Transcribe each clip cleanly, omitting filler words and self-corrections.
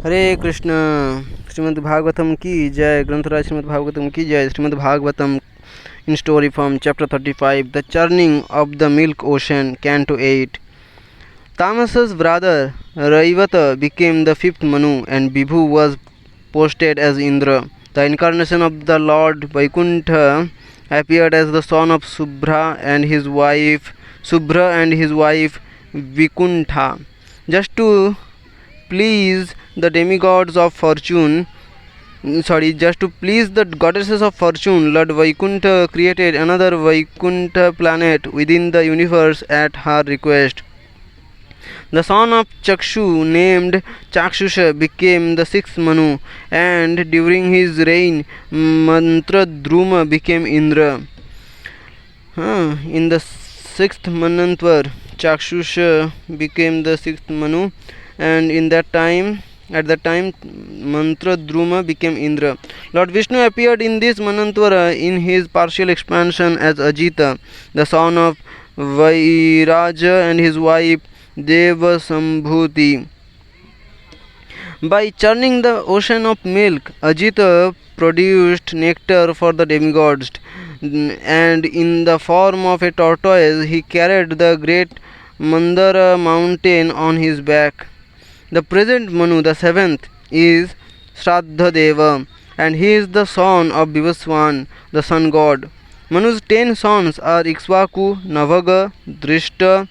हरे कृष्ण। श्रीमद्-भागवतम की जय। ग्रंथराज श्रीमद्-भागवतम की जय। श्रीमद्-भागवतम in story form, chapter 35, the churning of the milk ocean, canto 8. Tamas's brother Raivata became the fifth Manu, and Vibhu was posted as Indra. The incarnation of the Lord Vaikuntha appeared as the son of Subhra and his wife Vikuntha, just to please the demigods of fortune. Just to please the goddesses of fortune, Lord Vaikuntha created another Vaikuntha planet within the universe at her request. The son of Chakshu, named Chakshusha, became the sixth Manu, and during his reign, Mantradruma became Indra. In the sixth Manantvar, Chakshusha became the sixth Manu, and at that time, Mantradruma became Indra. Lord Vishnu appeared in this Manantwara in his partial expansion as Ajita, the son of Vairaja, and his wife Devasambhuti. By churning the ocean of milk, Ajita produced nectar for the demigods, and in the form of a tortoise he carried the great Mandara mountain on his back. The present Manu, the seventh, is Shraddha-deva, and he is the son of Vivaswan, the sun god. Manu's 10 sons are Ikshvaku, Navaga, Drishta,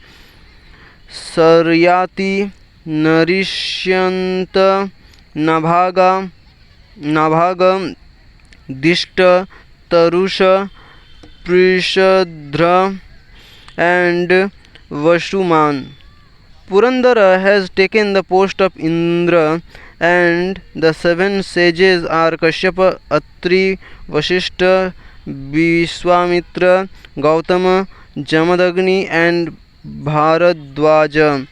Saryati, Narishyanta, Nabhaga, Dishta, Tarusha, Prishadra, and Vashuman. Purandara has taken the post of Indra, and the 7 sages are Kashyapa, Atri, Vasishta, Vishwamitra, Gautama, Jamadagni, and Bharadwaja.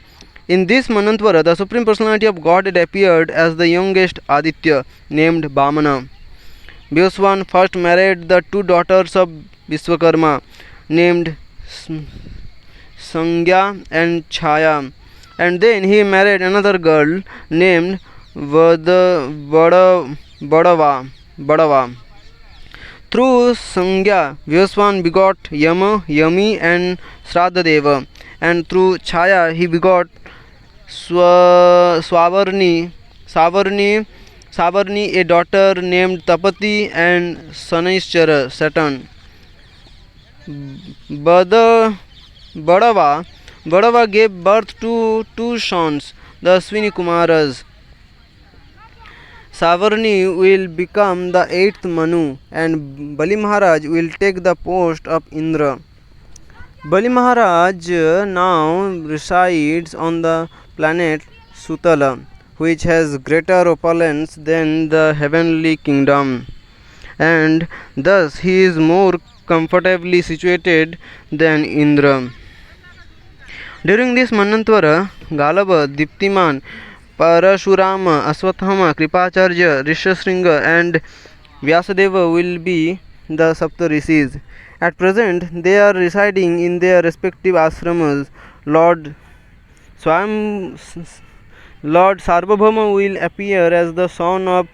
In this Manantwara, the Supreme Personality of Godhead appeared as the youngest Aditya, named Vamana. Vishwan first married the 2 daughters of Vishwakarma, named Sangya and Chaya, and then he married another girl named Badava. Through Sangya, Vishwan begot Yama, Yami, and Shraddha-deva, and through Chaya he begot Savarni, a daughter named Tapati, and Sanaishchara, Saturn. Badava gave birth to 2 sons, the Ashwini Kumaras. Savarni will become the 8th Manu, and Bali Maharaj will take the post of Indra. Bali Maharaj now resides on the planet Sutala, which has greater opulence than the heavenly kingdom, and thus he is more comfortably situated than Indra. During this Manantwara, Galaba, Diptiman, Parashurama, Aswathama, Kripacharya, Rishashringa, and Vyasadeva will be the Saptarishis. At present, they are residing in their respective ashramas. Lord Sarvabhauma will appear as the son of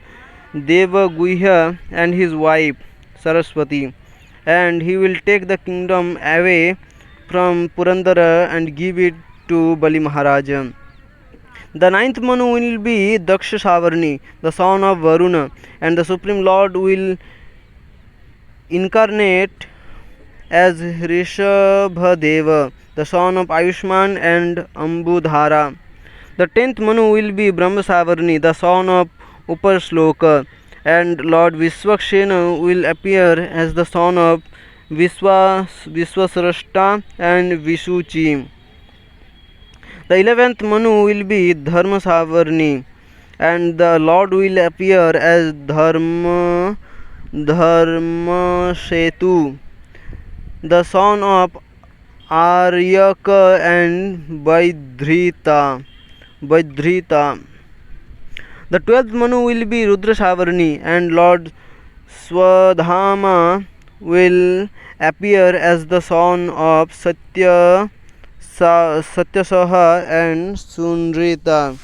Devaguhya and his wife Saraswati, and he will take the kingdom away from Purandara and give it to Bali Maharaj. The 9th Manu will be Daksha Savarni, the son of Varuna, and the Supreme Lord will incarnate as Rishabhadeva, the son of Ayushman and Ambudhara. The 10th Manu will be Brahma Savarni, the son of Upasloka, and Lord Vishwakshena will appear as the son of Vishwasrashta and Vishuchi. The 11th Manu will be Dharma Savarni, and the Lord will appear as Dharma Setu, the son of Aryaka and Vaidhrita. The 12th Manu will be Rudra Savarni, and Lord Swadhama will appear as the son of Satyasaha and Sunrita.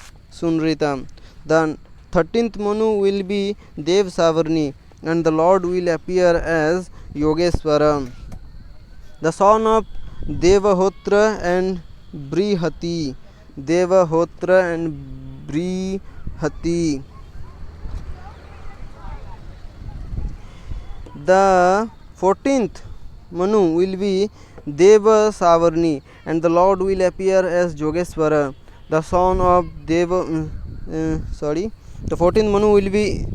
The 13th Manu will be Dev Savarni, and the Lord will appear as Yogeshwara, the son of Devahotra and Brihati. Devahotra and Brihati. The 14th Manu will be Deva Savarni, and the Lord will appear as Yogeshwara, the son of Deva. The 14th Manu will be.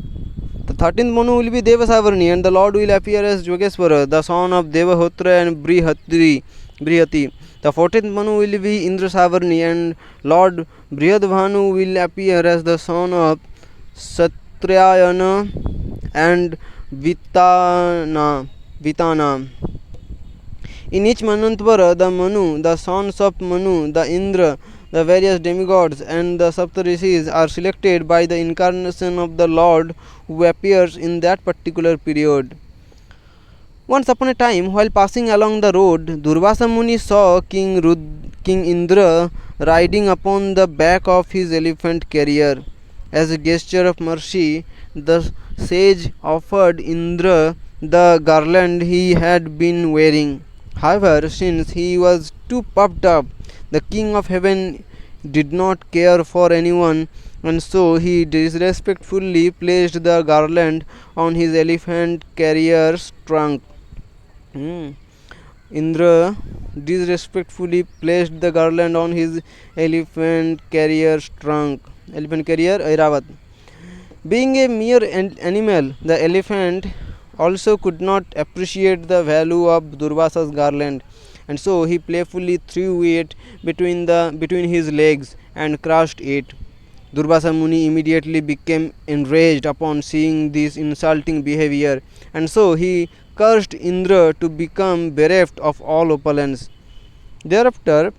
The 13th Manu will be Deva Savarni, and the Lord will appear as Yogeshwara, the son of Devahotra and Brihati. The 14th Manu will be Indra Savarni, and Lord Brihadbhanu will appear as the son of Satyayana and Vitana. In each Manvantra, the Manu, the sons of Manu, the Indra, the various demigods, and the Saptarishis are selected by the incarnation of the Lord who appears in that particular period. Once upon a time, while passing along the road, Durvasa Muni saw King Indra riding upon the back of his elephant carrier. As a gesture of mercy, the sage offered Indra the garland he had been wearing. However, since he was too puffed up, the king of heaven did not care for anyone, and so he disrespectfully placed the garland on his elephant carrier's trunk. Indra disrespectfully placed the garland on his elephant carrier's trunk. Elephant carrier Airavat. Being a mere animal, the elephant also could not appreciate the value of Durvasa's garland, and so he playfully threw it between his legs and crushed it. Durvasa Muni immediately became enraged upon seeing this insulting behavior, and so he cursed Indra to become bereft of all opulence. Thereafter,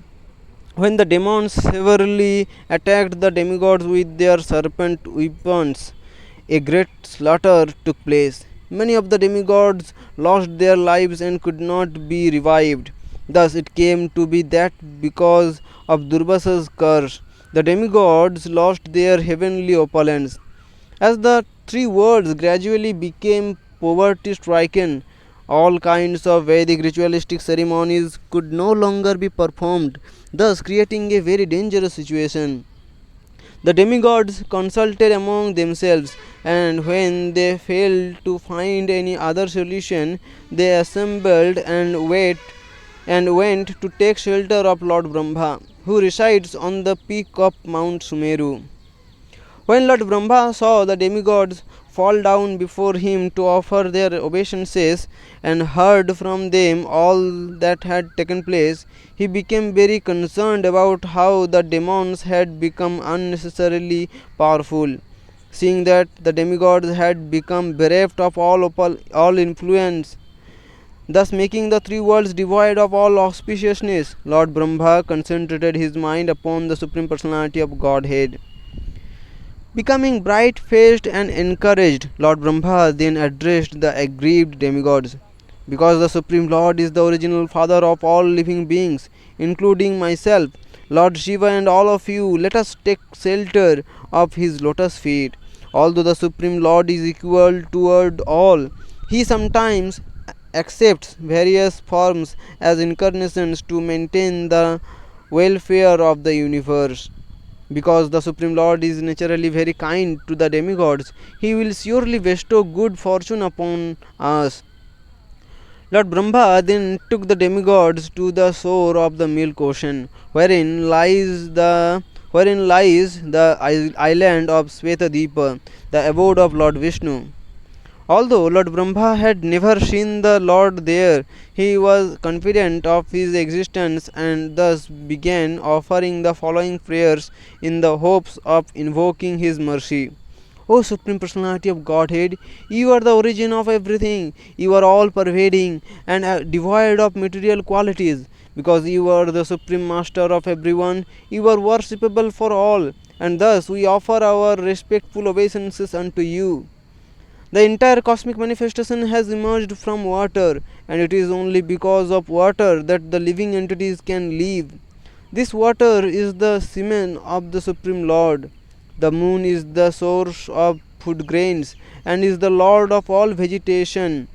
when the demons severely attacked the demigods with their serpent weapons, a great slaughter took place. Many of the demigods lost their lives and could not be revived. Thus it came to be that because of Durvasa's curse, the demigods lost their heavenly opulence. As the three worlds gradually became poverty-stricken, all kinds of Vedic ritualistic ceremonies could no longer be performed, thus creating a very dangerous situation. The demigods consulted among themselves, and when they failed to find any other solution, they assembled and went to take shelter of Lord Brahma, who resides on the peak of Mount Sumeru. When Lord Brahma saw the demigods fall down before him to offer their obeisances and heard from them all that had taken place, he became very concerned about how the demons had become unnecessarily powerful. Seeing that the demigods had become bereft of all influence, thus making the three worlds devoid of all auspiciousness, Lord Brahma concentrated his mind upon the Supreme Personality of Godhead. Becoming bright-faced and encouraged, Lord Brahma then addressed the aggrieved demigods. Because the Supreme Lord is the original father of all living beings, including myself, Lord Shiva and all of you, let us take shelter of his lotus feet. Although the Supreme Lord is equal toward all, he sometimes accepts various forms as incarnations to maintain the welfare of the universe. Because the Supreme Lord is naturally very kind to the demigods, he will surely bestow good fortune upon us. Lord Brahma then took the demigods to the shore of the milk ocean, wherein lies the island of Svetadipa, the abode of Lord Vishnu. Although Lord Brahma had never seen the Lord there, he was confident of his existence and thus began offering the following prayers in the hopes of invoking his mercy. O Supreme Personality of Godhead, you are the origin of everything. You are all pervading and devoid of material qualities. Because you are the Supreme Master of everyone, you are worshipable for all, and thus we offer our respectful obeisances unto you. The entire cosmic manifestation has emerged from water, and it is only because of water that the living entities can live. This water is the semen of the Supreme Lord. The moon is the source of food grains and is the lord of all vegetation.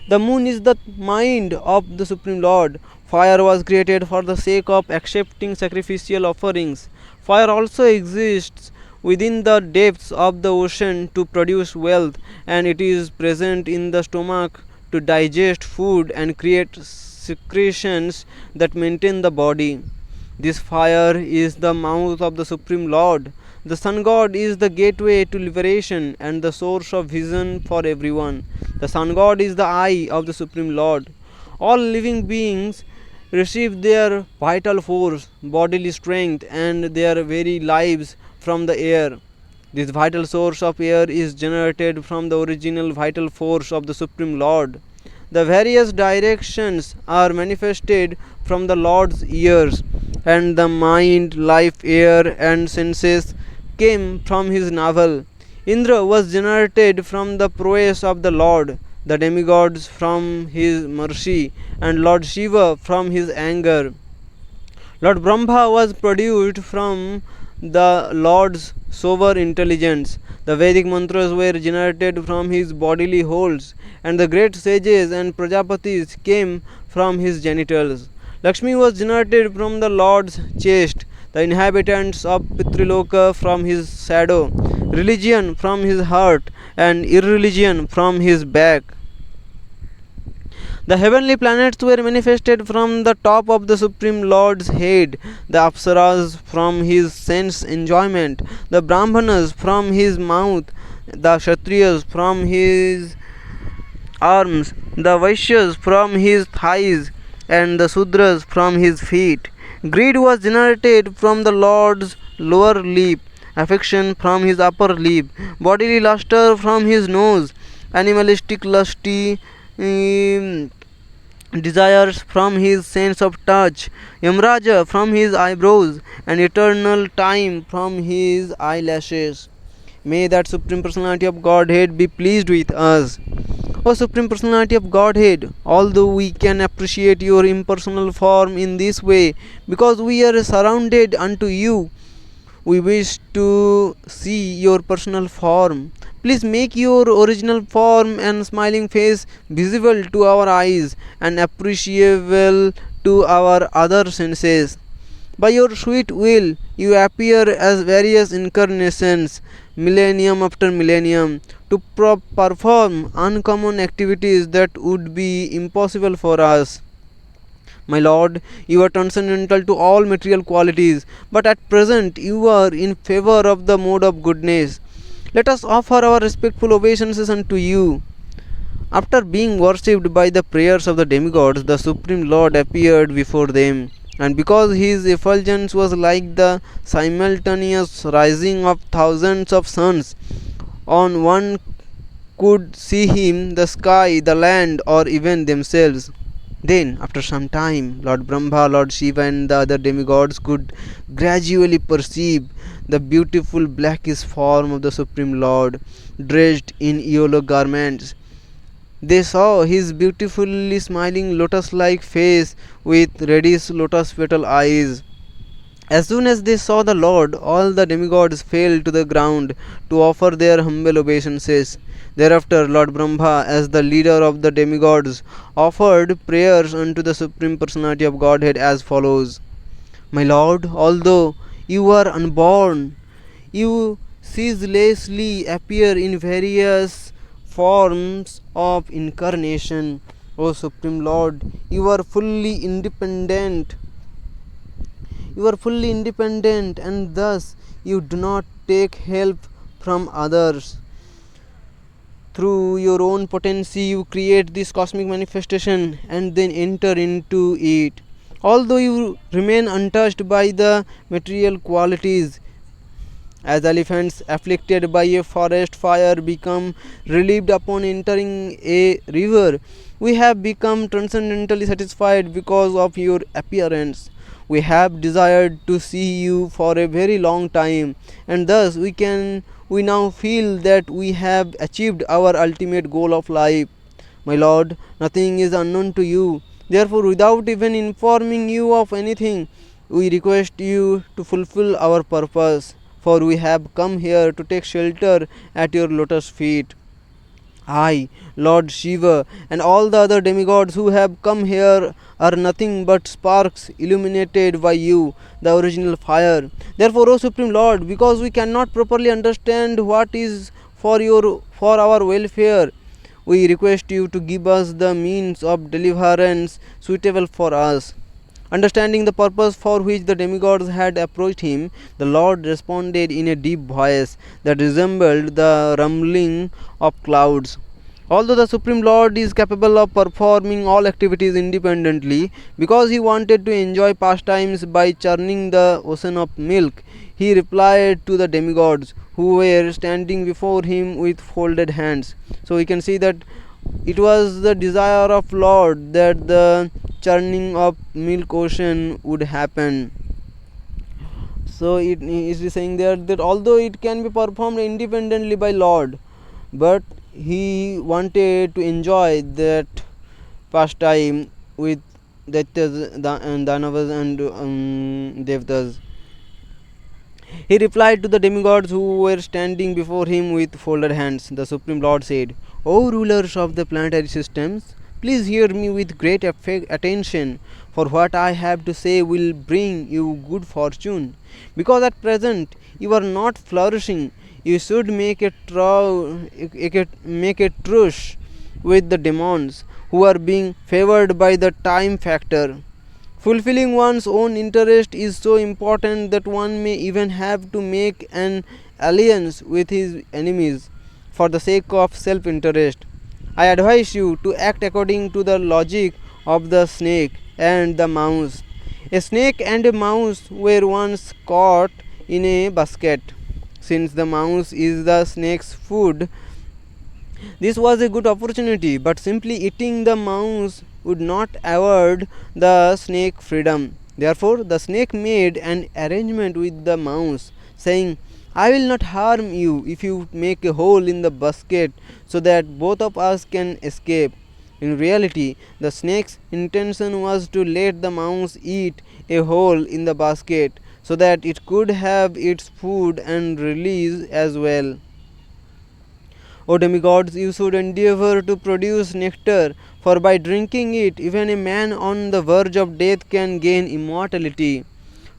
The moon is the mind of the Supreme Lord. Fire was created for the sake of accepting sacrificial offerings. Fire also exists within the depths of the ocean to produce wealth, and it is present in the stomach to digest food and create secretions that maintain the body. This fire is the mouth of the Supreme Lord. The Sun God is the gateway to liberation and the source of vision for everyone. The Sun God is the eye of the Supreme Lord. All living beings receive their vital force, bodily strength, and their very lives from the air. This vital source of air is generated from the original vital force of the Supreme Lord. The various directions are manifested from the Lord's ears, and the mind, life, air, and senses came from his navel. Indra was generated from the prowess of the Lord, the demigods from his mercy, and Lord Shiva from his anger. Lord Brahma was produced from the Lord's sober intelligence. The Vedic mantras were generated from his bodily holes, and the great sages and Prajapatis came from his genitals. Lakshmi was generated from the Lord's chest, the inhabitants of Pitriloka from his shadow, religion from his heart, and irreligion from his back. The heavenly planets were manifested from the top of the Supreme Lord's head, the Apsaras from his sense enjoyment, the Brahmanas from his mouth, the Kshatriyas from his arms, the Vaishyas from his thighs, and the Sudras from his feet. Greed was generated from the Lord's lower lip, affection from his upper lip, bodily luster from his nose, animalistic lusty desires from his sense of touch, Yamraja from his eyebrows, and eternal time from his eyelashes. May that Supreme Personality of Godhead be pleased with us. O Supreme Personality of Godhead, although we can appreciate your impersonal form in this way, because we are surrounded unto you, we wish to see your personal form. Please make your original form and smiling face visible to our eyes and appreciable to our other senses. By your sweet will, you appear as various incarnations, millennium after millennium, to perform uncommon activities that would be impossible for us. My Lord, you are transcendental to all material qualities, but at present you are in favor of the mode of goodness. Let us offer our respectful obeisances unto you. After being worshipped by the prayers of the demigods, the Supreme Lord appeared before them, and because his effulgence was like the simultaneous rising of thousands of suns, on one could see him, the sky, the land, or even themselves. Then, after some time, Lord Brahma, Lord Shiva, and the other demigods could gradually perceive the beautiful blackish form of the Supreme Lord, dressed in yellow garments. They saw his beautifully smiling lotus-like face with reddish lotus petal eyes. As soon as they saw the Lord, all the demigods fell to the ground to offer their humble obeisances. Thereafter, Lord Brahma, as the leader of the demigods, offered prayers unto the Supreme Personality of Godhead as follows. My Lord, although you are unborn, you ceaselessly appear in various forms of incarnation. O Supreme Lord, you are fully independent. And thus you do not take help from others. Through your own potency, you create this cosmic manifestation and then enter into it. Although you remain untouched by the material qualities, as elephants afflicted by a forest fire become relieved upon entering a river, we have become transcendently satisfied because of your appearance. We have desired to see you for a very long time, and thus we now feel that we have achieved our ultimate goal of life. My Lord, nothing is unknown to you. Therefore, without even informing you of anything, we request you to fulfill our purpose. for we have come here to take shelter at your lotus feet. I, Lord Shiva, and all the other demigods who have come here are nothing but sparks illuminated by you, the original fire. Therefore, O Supreme Lord, because we cannot properly understand what is for our welfare, we request you to give us the means of deliverance suitable for us. Understanding the purpose for which the demigods had approached him, the Lord responded in a deep voice that resembled the rumbling of clouds. Although the Supreme Lord is capable of performing all activities independently, because he wanted to enjoy pastimes by churning the ocean of milk, he replied to the demigods who were standing before him with folded hands. So we can see that it was the desire of Lord that the churning of milk ocean would happen. So it is saying there that although it can be performed independently by Lord, but he wanted to enjoy that pastime with Daityas, Danavas and Devtas. He replied to the demigods who were standing before him with folded hands. The Supreme Lord said, O rulers of the planetary systems, please hear me with great attention, for what I have to say will bring you good fortune. Because at present you are not flourishing, you should make a truce with the demons who are being favored by the time factor. Fulfilling one's own interest is so important that one may even have to make an alliance with his enemies for the sake of self interest. I advise you to act according to the logic of the snake and the mouse. A snake and a mouse were once caught in a basket. Since the mouse is the snake's food, this was a good opportunity, but simply eating the mouse would not award the snake freedom. Therefore, the snake made an arrangement with the mouse, saying, I will not harm you if you make a hole in the basket so that both of us can escape. In reality, the snake's intention was to let the mouse eat a hole in the basket so that it could have its food and release as well. O demigods, you should endeavor to produce nectar, for by drinking it, even a man on the verge of death can gain immortality.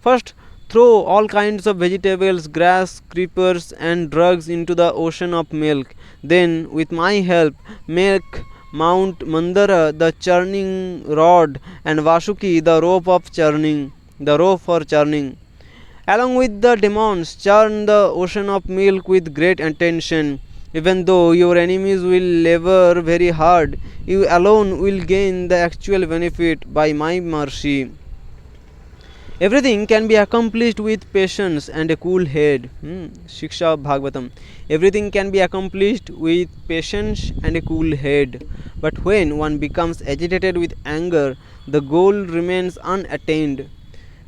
First, throw all kinds of vegetables, grass, creepers, and drugs into the ocean of milk. Then, with my help, make Mount Mandara the churning rod, and Vasuki the rope for churning. Along with the demons, churn the ocean of milk with great attention. Even though your enemies will labor very hard, you alone will gain the actual benefit by my mercy. Everything can be accomplished with patience and a cool head. Śrīmad-Bhāgavatam. Everything can be accomplished with patience and a cool head. But when one becomes agitated with anger, the goal remains unattained.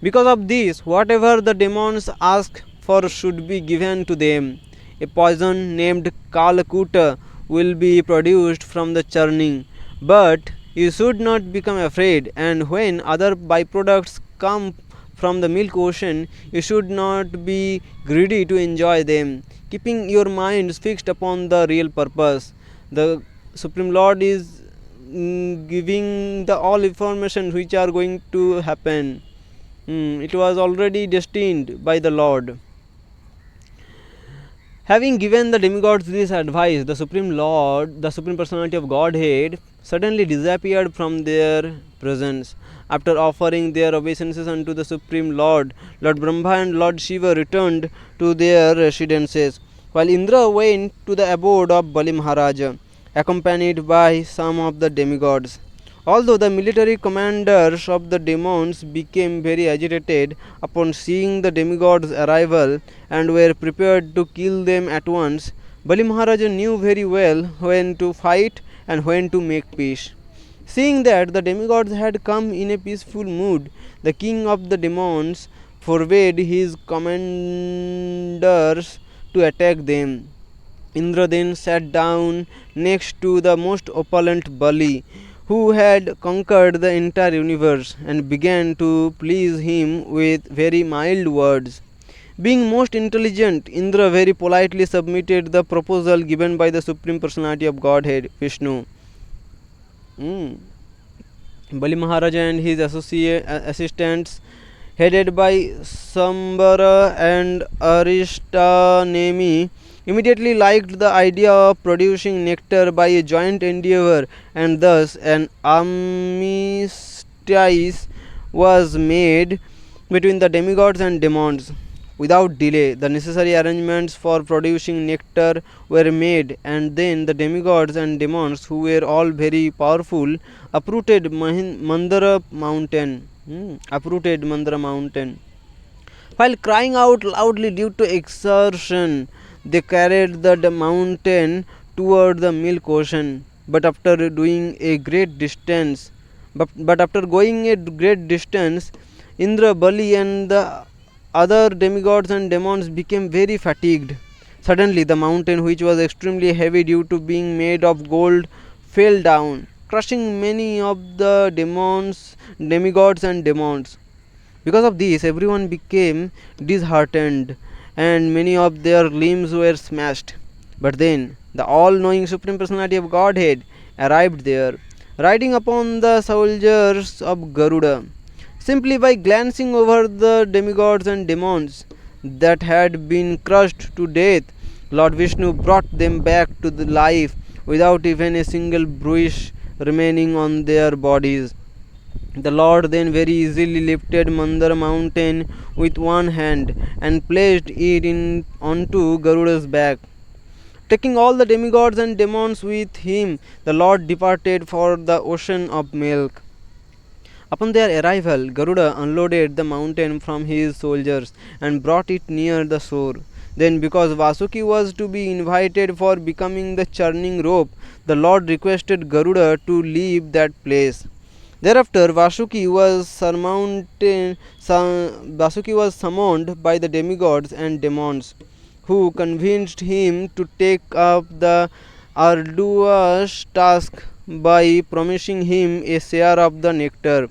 Because of this, whatever the demons ask for should be given to them. A poison named Kalakuta will be produced from the churning. But you should not become afraid, and when other byproducts come from the milk ocean, you should not be greedy to enjoy them, keeping your minds fixed upon the real purpose. The Supreme Lord is giving the all information which are going to happen. It was already destined by the Lord. Having given the demigods this advice, the Supreme Lord, the Supreme Personality of Godhead, suddenly disappeared from their presence. After offering their obeisances unto the Supreme Lord, Lord Brahma and Lord Shiva returned to their residences, while Indra went to the abode of Bali Maharaja, accompanied by some of the demigods. Although the military commanders of the demons became very agitated upon seeing the demigods' arrival and were prepared to kill them at once, Bali Maharaja knew very well when to fight and when to make peace. Seeing that the demigods had come in a peaceful mood, the king of the demons forbade his commanders to attack them. Indra then sat down next to the most opulent Bali, who had conquered the entire universe, and began to please him with very mild words. Being most intelligent, Indra very politely submitted the proposal given by the Supreme Personality of Godhead, Vishnu. Bali Maharaja and his assistants, headed by Sambara and Arishtanemi, immediately liked the idea of producing nectar by a joint endeavor, and thus an armistice was made between the demigods and demons. Without delay, the necessary arrangements for producing nectar were made, and then the demigods and demons, who were all very powerful, uprooted Mandara mountain. While crying out loudly due to exertion, they carried the mountain toward the milk ocean. But after doing a great distance, but after going a great distance, Indra, Bali, and the other demigods and demons became very fatigued. Suddenly, the mountain, which was extremely heavy due to being made of gold, fell down, crushing many of the demigods, and demons. Because of this, everyone became disheartened, and many of their limbs were smashed. But then, the all knowing Supreme Personality of Godhead arrived there, riding upon the soldiers of Garuda. Simply by glancing over the demigods and demons that had been crushed to death, Lord Vishnu brought them back to the life without even a single bruise remaining on their bodies. The Lord then very easily lifted Mandara mountain with one hand and placed it onto Garuda's back. Taking all the demigods and demons with him, the Lord departed for the ocean of milk. Upon their arrival, Garuda unloaded the mountain from his soldiers and brought it near the shore. Then, because Vasuki was to be invited for becoming the churning rope, the Lord requested Garuda to leave that place. Thereafter, Vasuki was summoned by the demigods and demons, who convinced him to take up the arduous task by promising him a share of the nectar.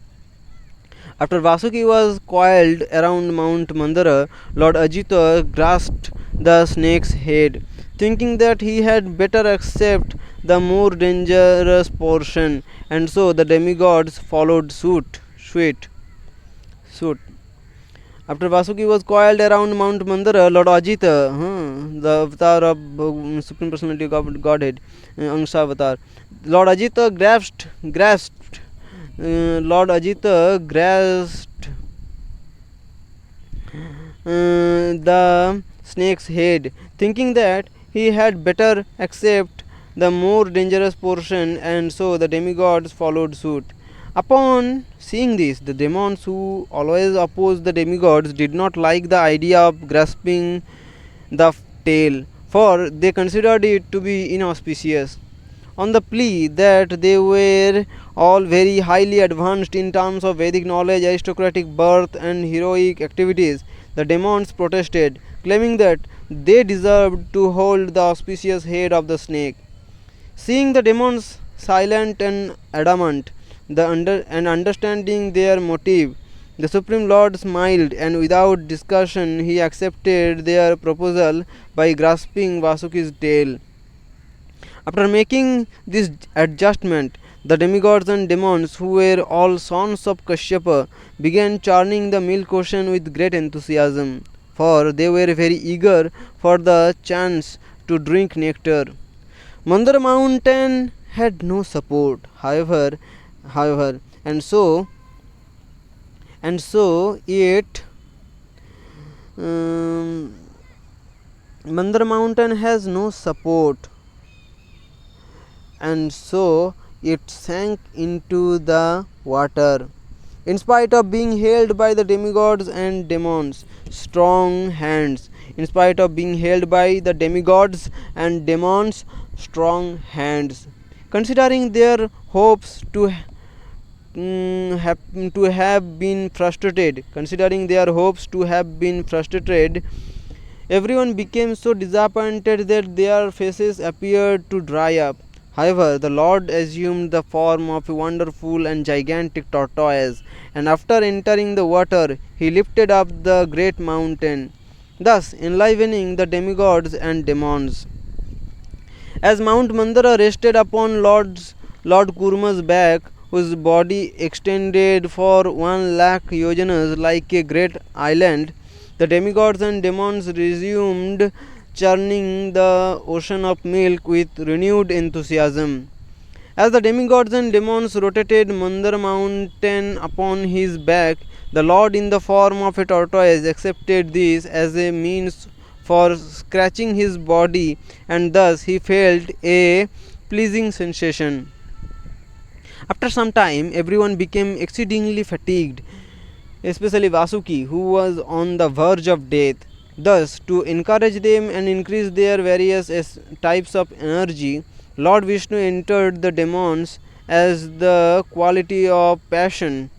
After Vasuki was coiled around Mount Mandara, Lord Ajita grasped the snake's head, thinking that he had better accept the more dangerous portion, and so the demigods followed suit. After Vasuki was coiled around Mount Mandara, Lord Ajita, the avatar of Supreme Personality of Godhead, Angsha avatar, Lord Ajita grasped the snake's head, thinking that he had better accept the more dangerous portion, and so the demigods followed suit. Upon seeing this, the demons, who always opposed the demigods, did not like the idea of grasping the tail, for they considered it to be inauspicious. On the plea that they were all very highly advanced in terms of Vedic knowledge, aristocratic birth, and heroic activities, the demons protested, claiming that they deserved to hold the auspicious head of the snake. Seeing the demons silent and adamant, and understanding their motive, the Supreme Lord smiled, and without discussion he accepted their proposal by grasping Vasuki's tail. After making this adjustment, the demigods and demons, who were all sons of Kashyapa, began churning the milk ocean with great enthusiasm, for they were very eager for the chance to drink nectar. Mandara mountain had no support, however, and so it Mandara mountain has no support, and so it sank into the water. In spite of being held by the demigods and demons' strong hands, considering their hopes to have been frustrated, everyone became so disappointed that their faces appeared to dry up. However, the Lord assumed the form of a wonderful and gigantic tortoise, and after entering the water, he lifted up the great mountain. thus enlivening the demigods and demons. As Mount Mandara rested upon Lord Kurma's back, whose body extended for 1 lakh yojanas like a great island, the demigods and demons resumed churning the ocean of milk with renewed enthusiasm. As the demigods and demons rotated Mandara mountain upon his back, the Lord, in the form of a tortoise, accepted this as a means for scratching his body, and thus he felt a pleasing sensation. After some time, everyone became exceedingly fatigued, especially Vasuki, who was on the verge of death. Thus, to encourage them and increase their various types of energy, Lord Vishnu entered the demons as the quality of passion.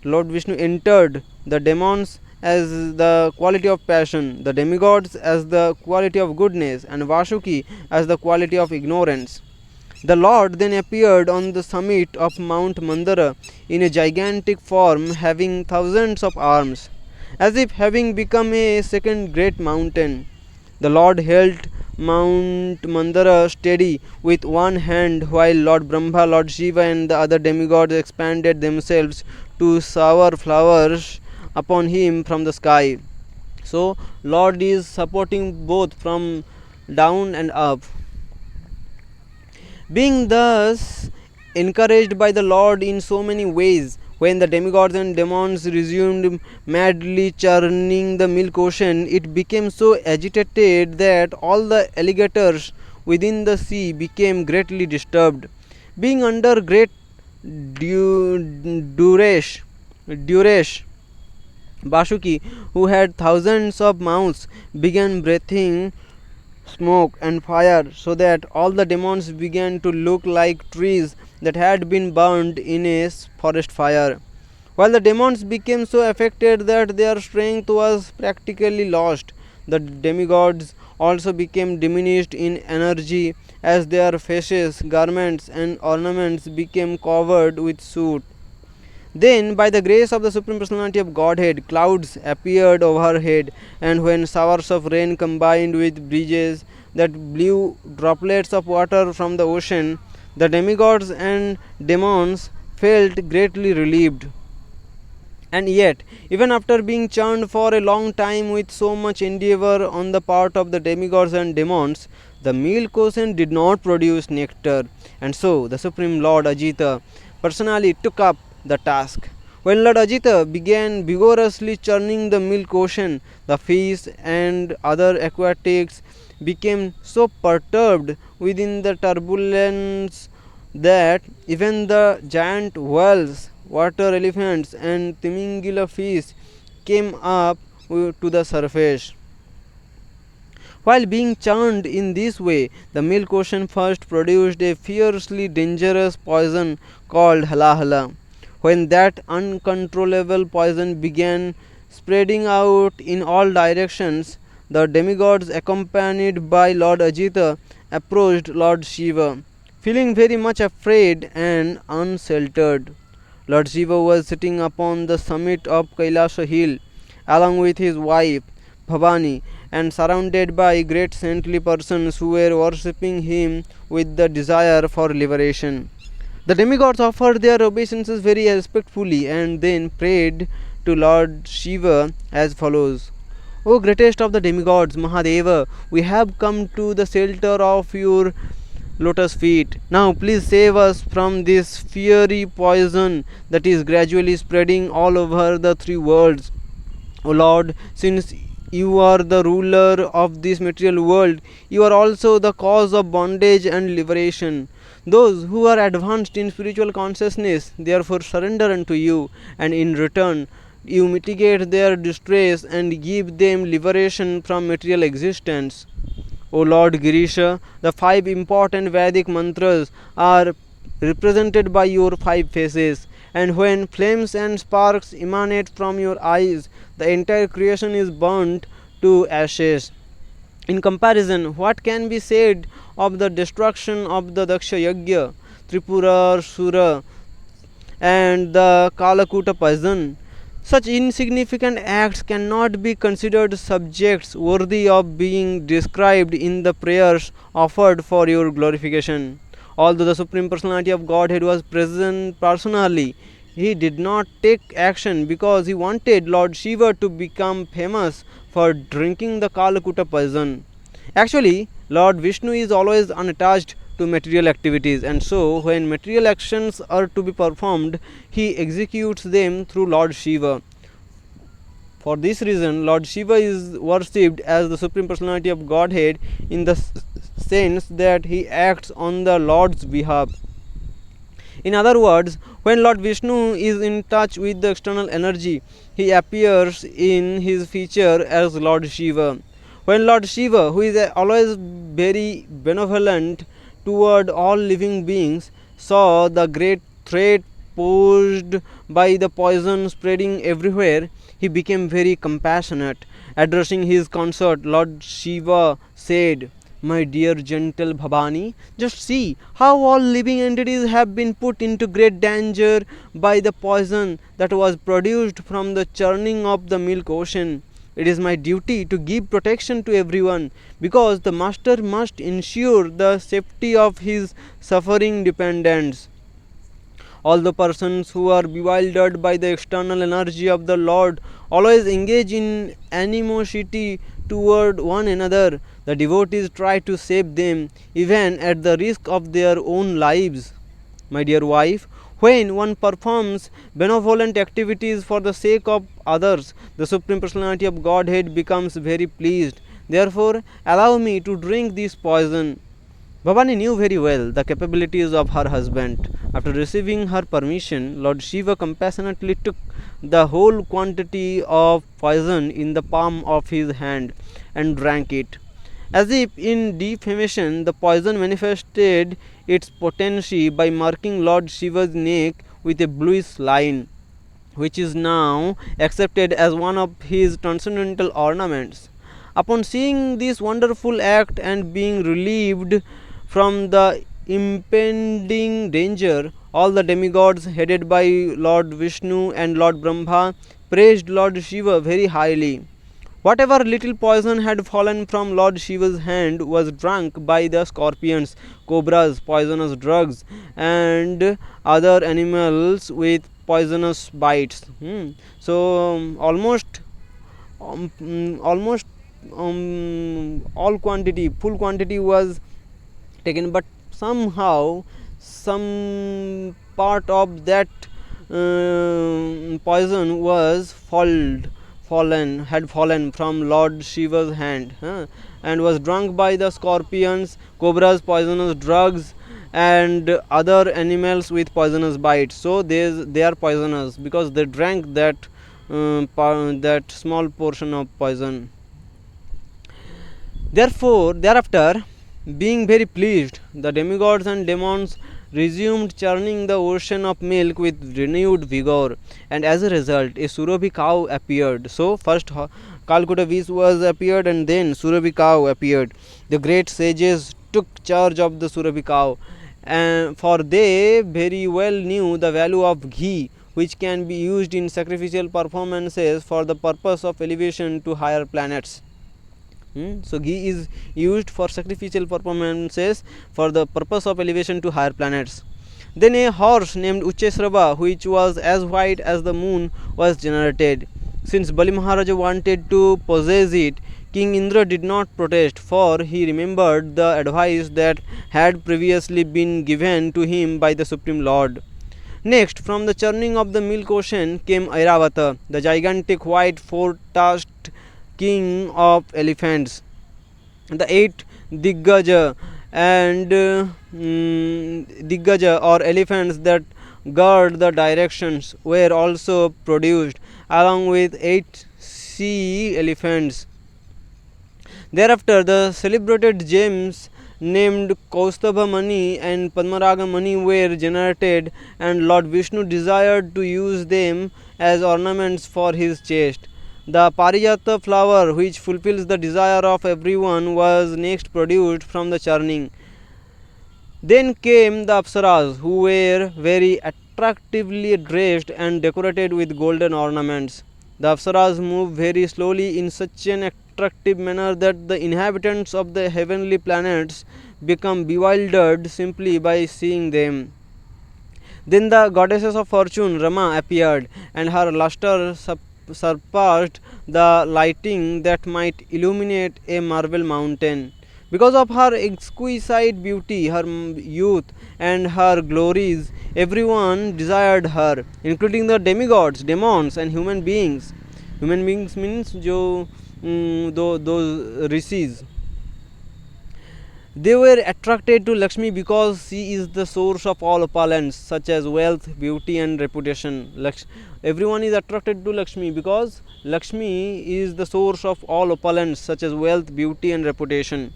Lord Vishnu entered the demons as the quality of passion, the demigods as the quality of goodness, and Vasuki as the quality of ignorance. The Lord then appeared on the summit of Mount Mandara in a gigantic form having thousands of arms, as if having become a second great mountain. The Lord held Mount Mandara steady with one hand, while Lord Brahma, Lord Shiva, and the other demigods expanded themselves to shower flowers upon him from the sky. So, Lord is supporting both from down and up. Being thus encouraged by the Lord in so many ways, when the demigods and demons resumed madly churning the milk ocean, it became so agitated that all the alligators within the sea became greatly disturbed. Being under great duress, Basuki, who had thousands of mouths, began breathing smoke and fire, so that all the demons began to look like trees that had been burned in a forest fire. While the demons became so affected that their strength was practically lost, the demigods also became diminished in energy as their faces, garments, and ornaments became covered with soot. Then, by the grace of the Supreme Personality of Godhead, clouds appeared overhead, and when showers of rain combined with breezes that blew droplets of water from the ocean, the demigods and demons felt greatly relieved. And yet, even after being churned for a long time with so much endeavor on the part of the demigods and demons, the milk ocean did not produce nectar, and so the Supreme Lord Ajita personally took up the task. When Lord Ajita began vigorously churning the milk ocean, the fish and other aquatics became so perturbed within the turbulence that even the giant whales, water elephants, and Timingila fish came up to the surface. While being churned in this way, the milk ocean first produced a fiercely dangerous poison called halahala. When that uncontrollable poison began spreading out in all directions, the demigods, accompanied by Lord Ajita, approached Lord Shiva, feeling very much afraid and unsheltered. Lord Shiva was sitting upon the summit of Kailasa hill, along with his wife Bhavani, and surrounded by great saintly persons who were worshipping him with the desire for liberation. The demigods offered their obeisances very respectfully and then prayed to Lord Shiva as follows: O greatest of the demigods, Mahadeva, we have come to the shelter of your lotus feet. Now please save us from this fiery poison that is gradually spreading all over the three worlds. O Lord, since you are the ruler of this material world, you are also the cause of bondage and liberation. Those who are advanced in spiritual consciousness therefore surrender unto you, and in return you mitigate their distress and give them liberation from material existence. O Lord Girisha, the 5 important Vedic mantras are represented by your 5 faces, and when flames and sparks emanate from your eyes, the entire creation is burnt to ashes. In comparison, what can be said of the destruction of the Daksha Yagya, Tripura Sura, and the Kalakuta poison? Such insignificant acts cannot be considered subjects worthy of being described in the prayers offered for your glorification. Although the Supreme Personality of Godhead was present personally, he did not take action because he wanted Lord Shiva to become famous for drinking the Kalakuta poison. Actually, Lord Vishnu is always unattached to material activities, and so when material actions are to be performed, he executes them through Lord Shiva. For this reason, Lord Shiva is worshipped as the Supreme Personality of Godhead in the sense that he acts on the Lord's behalf. In other words, when Lord Vishnu is in touch with the external energy, he appears in his feature as Lord Shiva. When Lord Shiva, who is always very benevolent toward all living beings, saw the great threat posed by the poison spreading everywhere, he became very compassionate. Addressing his consort, Lord Shiva said, "My dear gentle Bhavani, just see how all living entities have been put into great danger by the poison that was produced from the churning of the milk ocean. It is my duty to give protection to everyone, because the master must ensure the safety of his suffering dependents. All the persons who are bewildered by the external energy of the Lord always engage in animosity toward one another. The devotees try to save them, even at the risk of their own lives. My dear wife, when one performs benevolent activities for the sake of others, the Supreme Personality of Godhead becomes very pleased. Therefore, allow me to drink this poison." Bhavani knew very well the capabilities of her husband. After receiving her permission, Lord Shiva compassionately took the whole quantity of poison in the palm of his hand and drank it. As if in defamation, the poison manifested its potency by marking Lord Shiva's neck with a bluish line, which is now accepted as one of his transcendental ornaments. Upon seeing this wonderful act and being relieved from the impending danger, all the demigods headed by Lord Vishnu and Lord Brahma praised Lord Shiva very highly. Whatever little poison had fallen from Lord Shiva's hand was drunk by the scorpions, cobras, poisonous drugs, and other animals with poisonous bites. So almost all quantity, full quantity was taken, but somehow some part of that poison was had fallen from Lord Shiva's hand, and was drunk by the scorpions, cobras, poisonous drugs, and other animals with poisonous bites. So they are poisonous because they drank that small portion of poison. Therefore, thereafter, being very pleased, the demigods and demons resumed churning the ocean of milk with renewed vigor, and as a result a Surabhi cow appeared. So first Kalkuta Vish was appeared, and then Surabhi cow appeared. The great sages took charge of the Surabhi cow, and for they very well knew the value of ghee, which can be used in sacrificial performances for the purpose of elevation to higher planets. So ghee is used for sacrificial performances for the purpose of elevation to higher planets. Then a horse named Uchesrava, which was as white as the moon, was generated. Since Bali Maharaja wanted to possess it, King Indra did not protest, for he remembered the advice that had previously been given to him by the Supreme Lord. Next, from the churning of the milk ocean came Airavata, the gigantic white four-tusked king of elephants. The 8 Diggaja and Diggaja, or elephants that guard the directions, were also produced, along with 8 sea elephants. Thereafter, the celebrated gems named Kaustubha Mani and Padmaraga Mani were generated, and Lord Vishnu desired to use them as ornaments for his chest. The Parijata flower, which fulfills the desire of everyone, was next produced from the churning. Then came the Apsaras, who were very attractively dressed and decorated with golden ornaments. The Apsaras move very slowly in such an attractive manner that the inhabitants of the heavenly planets become bewildered simply by seeing them. Then the goddesses of fortune, Rama, appeared, and her luster surpassed the lighting that might illuminate a marble mountain. Because of her exquisite beauty, her youth, and her glories, everyone desired her, including the demigods, demons, and human beings. Human beings means those rishis. They were attracted to Lakshmi because she is the source of all opulence, such as wealth, beauty, and reputation. Everyone is attracted to Lakshmi because Lakshmi is the source of all opulence, such as wealth, beauty, and reputation.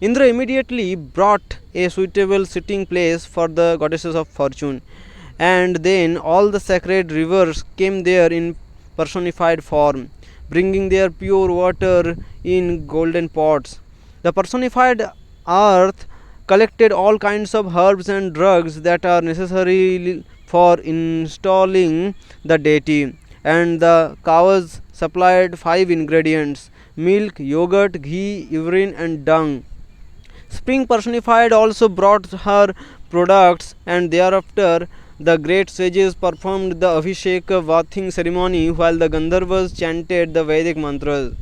Indra immediately brought a suitable sitting place for the goddesses of fortune, and then all the sacred rivers came there in personified form, bringing their pure water in golden pots. The personified earth collected all kinds of herbs and drugs that are necessary for installing the deity, and the cows supplied 5 ingredients: milk, yogurt, ghee, urine, and dung. Spring personified also brought her products, and thereafter the great sages performed the Abhishek bathing ceremony while the Gandharvas chanted the Vedic mantras.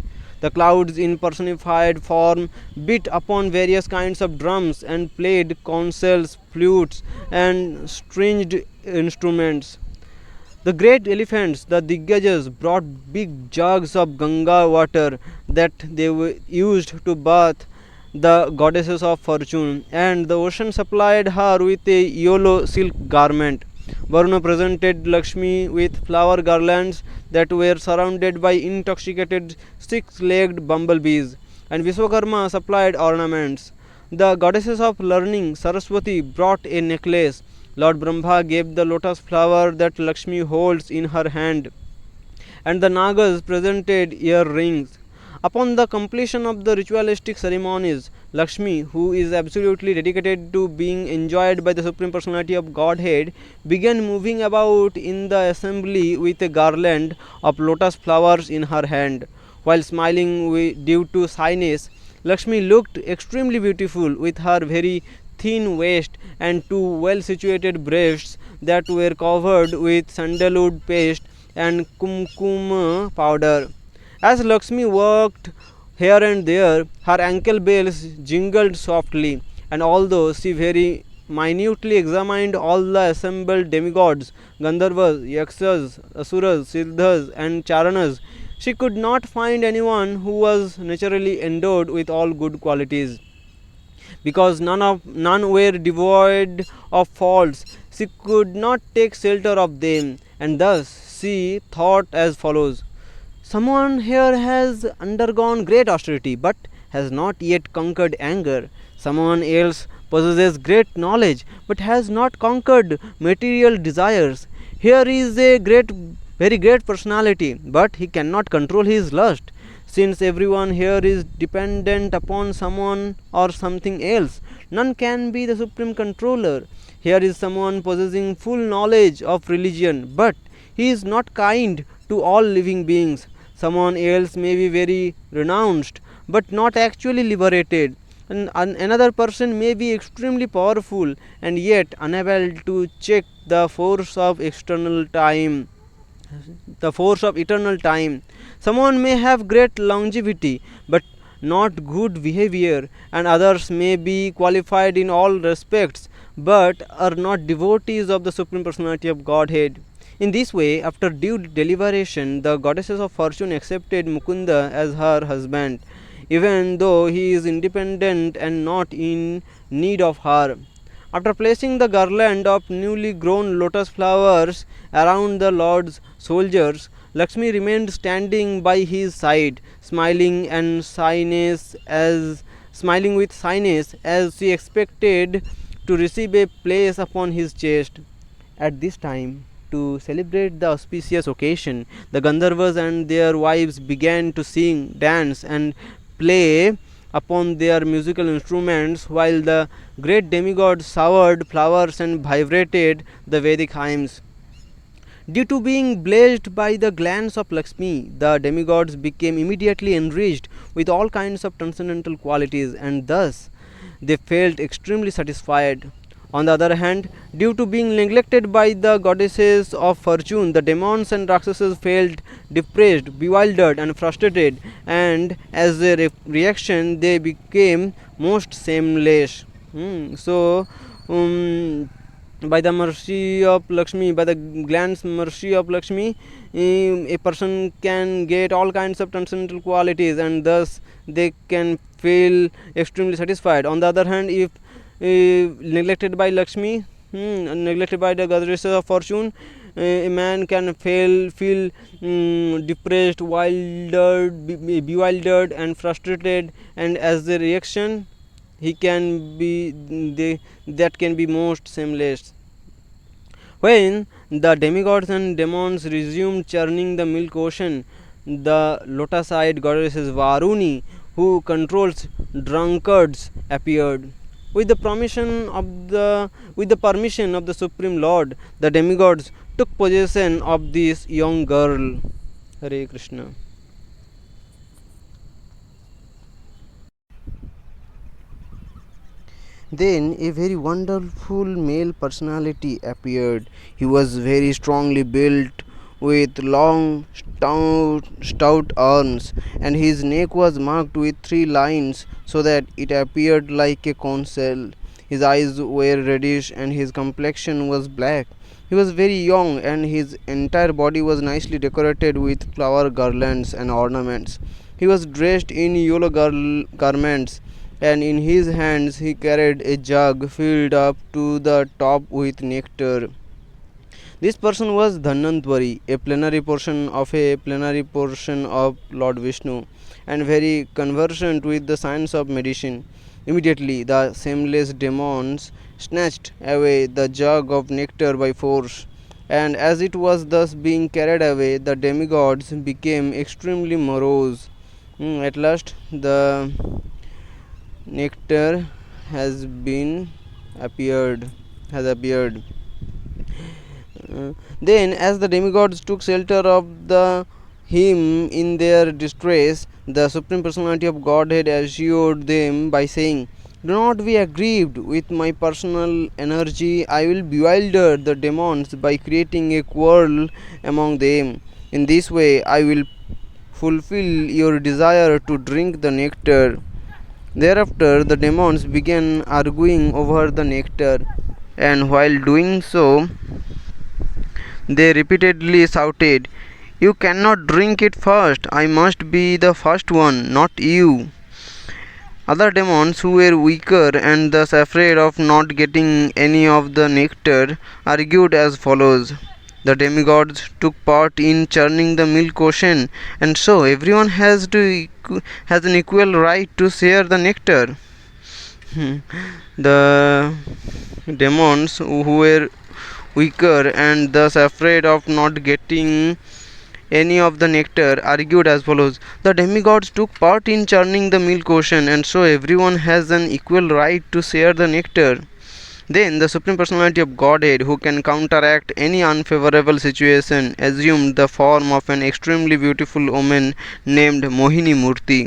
The clouds in personified form beat upon various kinds of drums and played conches, flutes, and stringed instruments. The great elephants, the Diggajas, brought big jugs of Ganga water that they used to bath the goddesses of fortune, and the ocean supplied her with a yellow silk garment. Varuna presented Lakshmi with flower garlands that were surrounded by intoxicated 6-legged bumblebees, and Vishwakarma supplied ornaments. The goddesses of learning, Saraswati, brought a necklace. Lord Brahma gave the lotus flower that Lakshmi holds in her hand, and the Nagas presented earrings. Upon the completion of the ritualistic ceremonies, Lakshmi, who is absolutely dedicated to being enjoyed by the Supreme Personality of Godhead, began moving about in the assembly with a garland of lotus flowers in her hand. While smiling due to shyness, Lakshmi looked extremely beautiful with her very thin waist and 2 well-situated breasts that were covered with sandalwood paste and kumkum powder. As Lakshmi walked here and there, her ankle bells jingled softly, and although she very minutely examined all the assembled demigods, Gandharvas, Yakshas, Asuras, Siddhas, and Charanas, she could not find anyone who was naturally endowed with all good qualities. Because none were devoid of faults, she could not take shelter of them, and thus she thought as follows: someone here has undergone great austerity but has not yet conquered anger. Someone else possesses great knowledge but has not conquered material desires. Here is a very great personality, but he cannot control his lust. Since everyone here is dependent upon someone or something else, none can be the supreme controller. Here is someone possessing full knowledge of religion, but he is not kind to all living beings. Someone else may be very renounced but not actually liberated, and another person may be extremely powerful and yet unable to check the force of eternal time. Someone may have great longevity but not good behavior, and others may be qualified in all respects but are not devotees of the Supreme Personality of Godhead. In this way, after due deliberation, the goddesses of fortune accepted Mukunda as her husband, even though he is independent and not in need of her. After placing the garland of newly grown lotus flowers around the Lord's soldiers, Lakshmi remained standing by his side, smiling with shyness as she expected to receive a place upon his chest. At this time, to celebrate the auspicious occasion, the Gandharvas and their wives began to sing, dance, and play upon their musical instruments, while the great demigods showered flowers and vibrated the Vedic hymns. Due to being blessed by the glance of Lakshmi, the demigods became immediately enriched with all kinds of transcendental qualities, and thus they felt extremely satisfied. On the other hand, due to being neglected by the goddesses of fortune, the demons and Rakshasas felt depressed, bewildered, and frustrated, and as a reaction, they became most shameless. So, by the mercy of Lakshmi, by the glance mercy of Lakshmi, a person can get all kinds of transcendental qualities, and thus they can feel extremely satisfied. On the other hand, if neglected by Lakshmi, neglected by the goddesses of fortune, a man can feel depressed, bewildered, and frustrated, and as a reaction, he can be that can be most shameless. When the demigods and demons resumed churning the milk ocean, the lotus-eyed goddess Varuni, who controls drunkards, appeared. With the permission of the Supreme Lord, the demigods took possession of this young girl. Hare Krishna. Then a very wonderful male personality appeared. He was very strongly built with long, stout arms, and his neck was marked with 3 lines so that it appeared like a conch shell. His eyes were reddish and his complexion was black. He was very young, and his entire body was nicely decorated with flower garlands and ornaments. He was dressed in yellow garments, and in his hands he carried a jug filled up to the top with nectar. This person was Dhanvantari, a plenary portion of Lord Vishnu, and very conversant with the science of medicine. Immediately the shameless demons snatched away the jug of nectar by force, and as it was thus being carried away, the demigods became extremely morose. At last the nectar has appeared. Then, as the demigods took shelter of him in their distress, the Supreme Personality of Godhead assured them by saying, "Do not be aggrieved with my personal energy. I will bewilder the demons by creating a quarrel among them. In this way, I will fulfill your desire to drink the nectar." Thereafter, the demons began arguing over the nectar, and while doing so, they repeatedly shouted, "You cannot drink it first. I must be the first one, not you." Other demons, who were weaker and thus afraid of not getting any of the nectar, argued as follows: "The demigods took part in churning the milk ocean, and so everyone has an equal right to share the nectar." The demons, who were weaker and thus afraid of not getting any of the nectar, argued as follows: "The demigods took part in churning the milk ocean, and so everyone has an equal right to share the nectar." Then the Supreme Personality of Godhead, who can counteract any unfavorable situation, assumed the form of an extremely beautiful woman named Mohini Murti.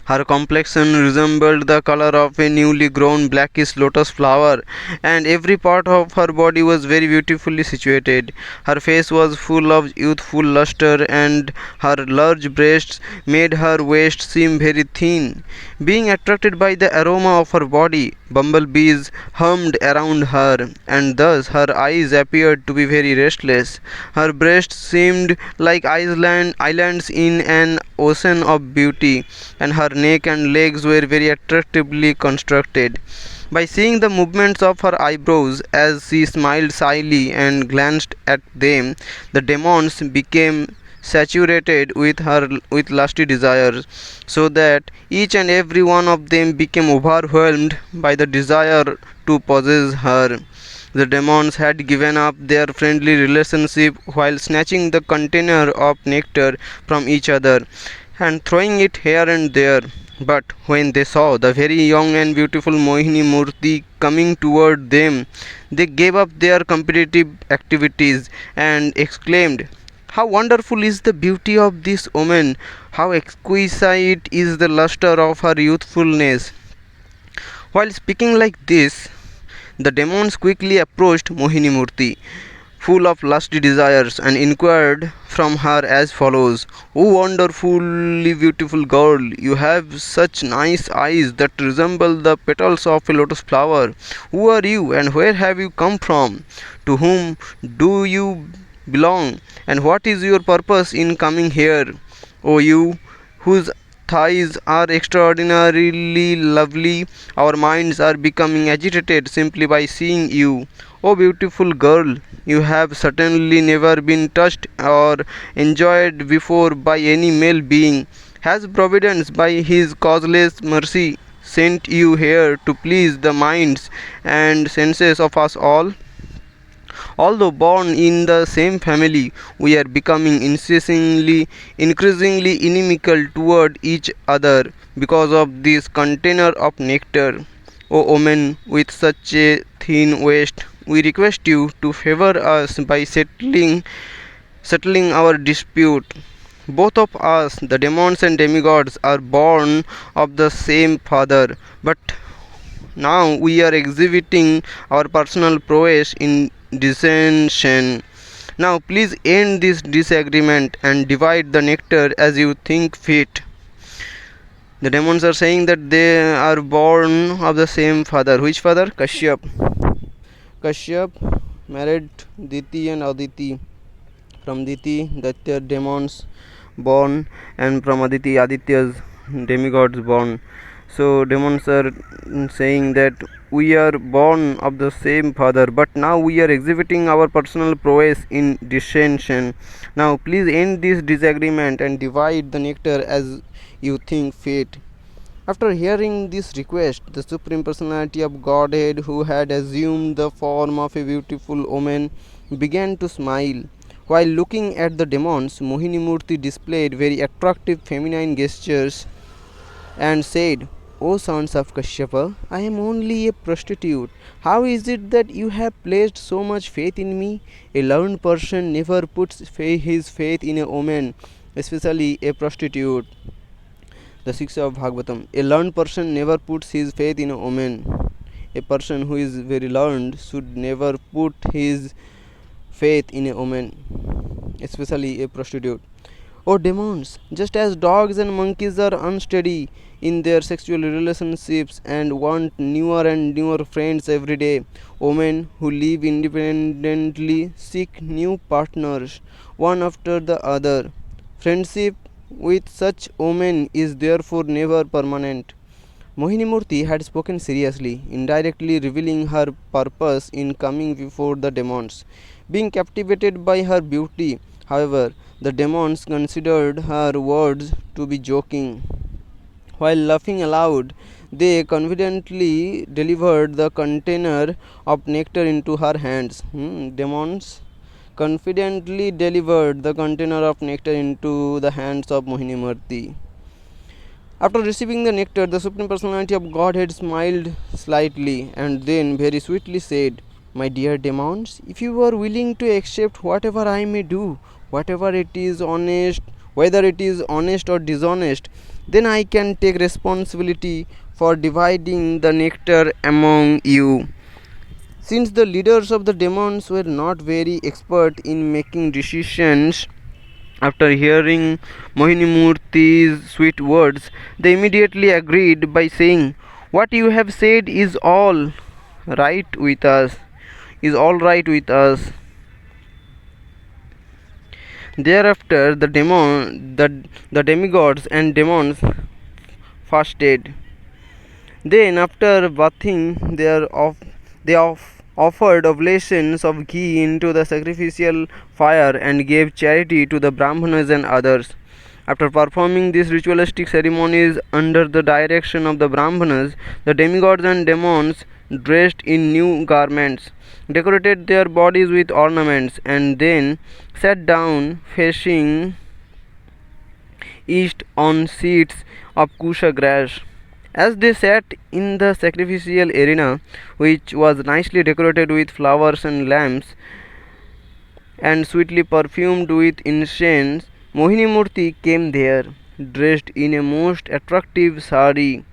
Her complexion resembled the color of a newly grown blackish lotus flower, and every part of her body was very beautifully situated. Her face was full of youthful luster, and her large breasts made her waist seem very thin. Being attracted by the aroma of her body, bumblebees hummed around her, and thus her eyes appeared to be very restless. Her breasts seemed like islands in an ocean of beauty, and her neck and legs were very attractively constructed. By seeing the movements of her eyebrows as she smiled shyly and glanced at them, the demons became saturated with lusty desires, so that each and every one of them became overwhelmed by the desire to possess her. The demons had given up their friendly relationship while snatching the container of nectar from each other and throwing it here and there. But when they saw the very young and beautiful Mohini Murti coming toward them, they gave up their competitive activities and exclaimed, "How wonderful is the beauty of this woman! How exquisite is the luster of her youthfulness!" While speaking like this, the demons quickly approached Mohini Murti, full of lusty desires, and inquired from her as follows: "O wonderfully beautiful girl, you have such nice eyes that resemble the petals of a lotus flower. Who are you, and where have you come from? To whom do you belong, and what is your purpose in coming here? O you whose thighs are extraordinarily lovely, our minds are becoming agitated simply by seeing you. O beautiful girl, you have certainly never been touched or enjoyed before by any male being. Has Providence, by his causeless mercy, sent you here to please the minds and senses of us all? Although born in the same family, we are becoming increasingly inimical toward each other because of this container of nectar. O woman with such a thin waist, we request you to favor us by settling our dispute. Both of us, the demons and demigods, are born of the same father, but now we are exhibiting our personal prowess in dissension. Now please end this disagreement and divide the nectar as you think fit. The demons are saying that they are born of the same father. Which father? Kashyap. Kashyap married Diti and Aditi. From Diti, Daitya demons born, and from Aditi, Aditya's demigods born. So demons are saying that we are born of the same father, but now we are exhibiting our personal prowess in dissension. Now please end this disagreement and divide the nectar as you think fit. After hearing this request, the Supreme Personality of Godhead, who had assumed the form of a beautiful woman, began to smile. While looking at the demons, Mohini Murti displayed very attractive feminine gestures and said, "O sons of Kashyapa, I am only a prostitute. How is it that you have placed so much faith in me? A learned person never puts his faith in a woman, especially a prostitute." The 6th of Bhagavatam. A learned person never puts his faith in a woman. A person who is very learned should never put his faith in a woman, especially a prostitute. O demons, just as dogs and monkeys are unsteady in their sexual relationships and want newer and newer friends every day, women who live independently seek new partners one after the other. Friendship with such women is therefore never permanent. Mohini Murti had spoken seriously, indirectly revealing her purpose in coming before the demons. Being captivated by her beauty, however, the demons considered her words to be joking. While laughing aloud, they confidently delivered the container of nectar into her hands. Demons confidently delivered the container of nectar into the hands of Mohini Murti. After receiving the nectar, the Supreme Personality of Godhead smiled slightly and then very sweetly said, "My dear demons, if you are willing to accept whatever I may do, whatever it is honest, whether it is honest or dishonest, then I can take responsibility for dividing the nectar among you." Since the leaders of the demons were not very expert in making decisions, after hearing Mohini Murti's sweet words, they immediately agreed by saying, "What you have said is all right with us. Is all right with us." Thereafter, the demigods and demons fasted. Then, after bathing, they offered oblations of ghee into the sacrificial fire and gave charity to the Brahmanas and others. After performing these ritualistic ceremonies under the direction of the Brahmanas, the demigods and demons, dressed in new garments, decorated their bodies with ornaments, and then sat down facing east on seats of kusha grass. As they sat in the sacrificial arena, which was nicely decorated with flowers and lamps, and sweetly perfumed with incense, Mohini Murti came there, dressed in a most attractive sari.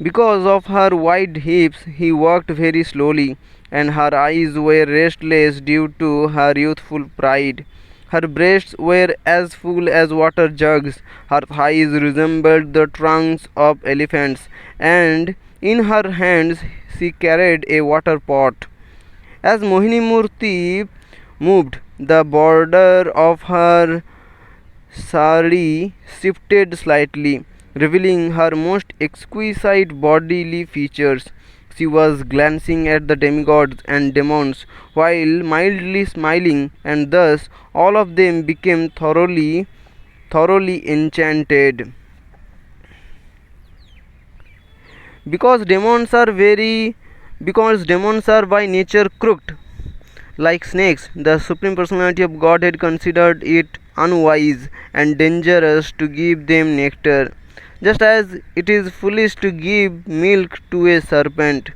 Because of her wide hips, he walked very slowly, and her eyes were restless due to her youthful pride. Her breasts were as full as water jugs, her thighs resembled the trunks of elephants, and in her hands she carried a water pot. As Mohini Murti moved, the border of her sari shifted slightly, revealing her most exquisite bodily features. She was glancing at the demigods and demons while mildly smiling, and thus all of them became thoroughly enchanted. Because demons are very because demons are by nature crooked like snakes, the Supreme Personality of Godhead considered it unwise and dangerous to give them nectar, just as it is foolish to give milk to a serpent.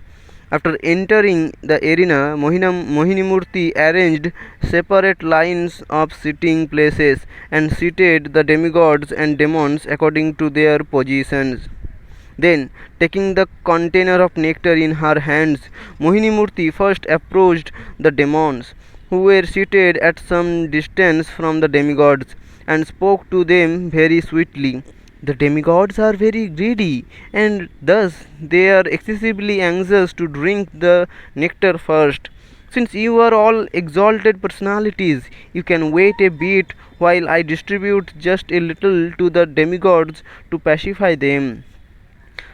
After entering the arena, Mohinimurti arranged separate lines of sitting places and seated the demigods and demons according to their positions. Then, taking the container of nectar in her hands, Mohinimurti first approached the demons, who were seated at some distance from the demigods, and spoke to them very sweetly. The demigods are very greedy, and thus they are excessively anxious to drink the nectar first. Since you are all exalted personalities, you can wait a bit while I distribute just a little to the demigods to pacify them.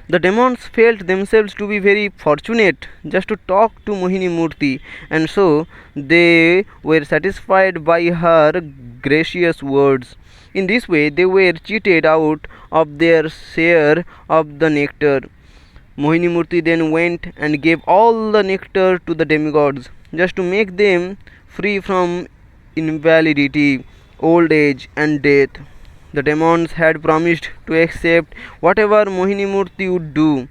The demons felt themselves to be very fortunate just to talk to Mohini Murti, and so they were satisfied by her gracious words. In this way, they were cheated out of their share of the nectar. Mohini Murti then went and gave all the nectar to the demigods, just to make them free from invalidity, old age, and death. The demons had promised to accept whatever Mohini Murti would do.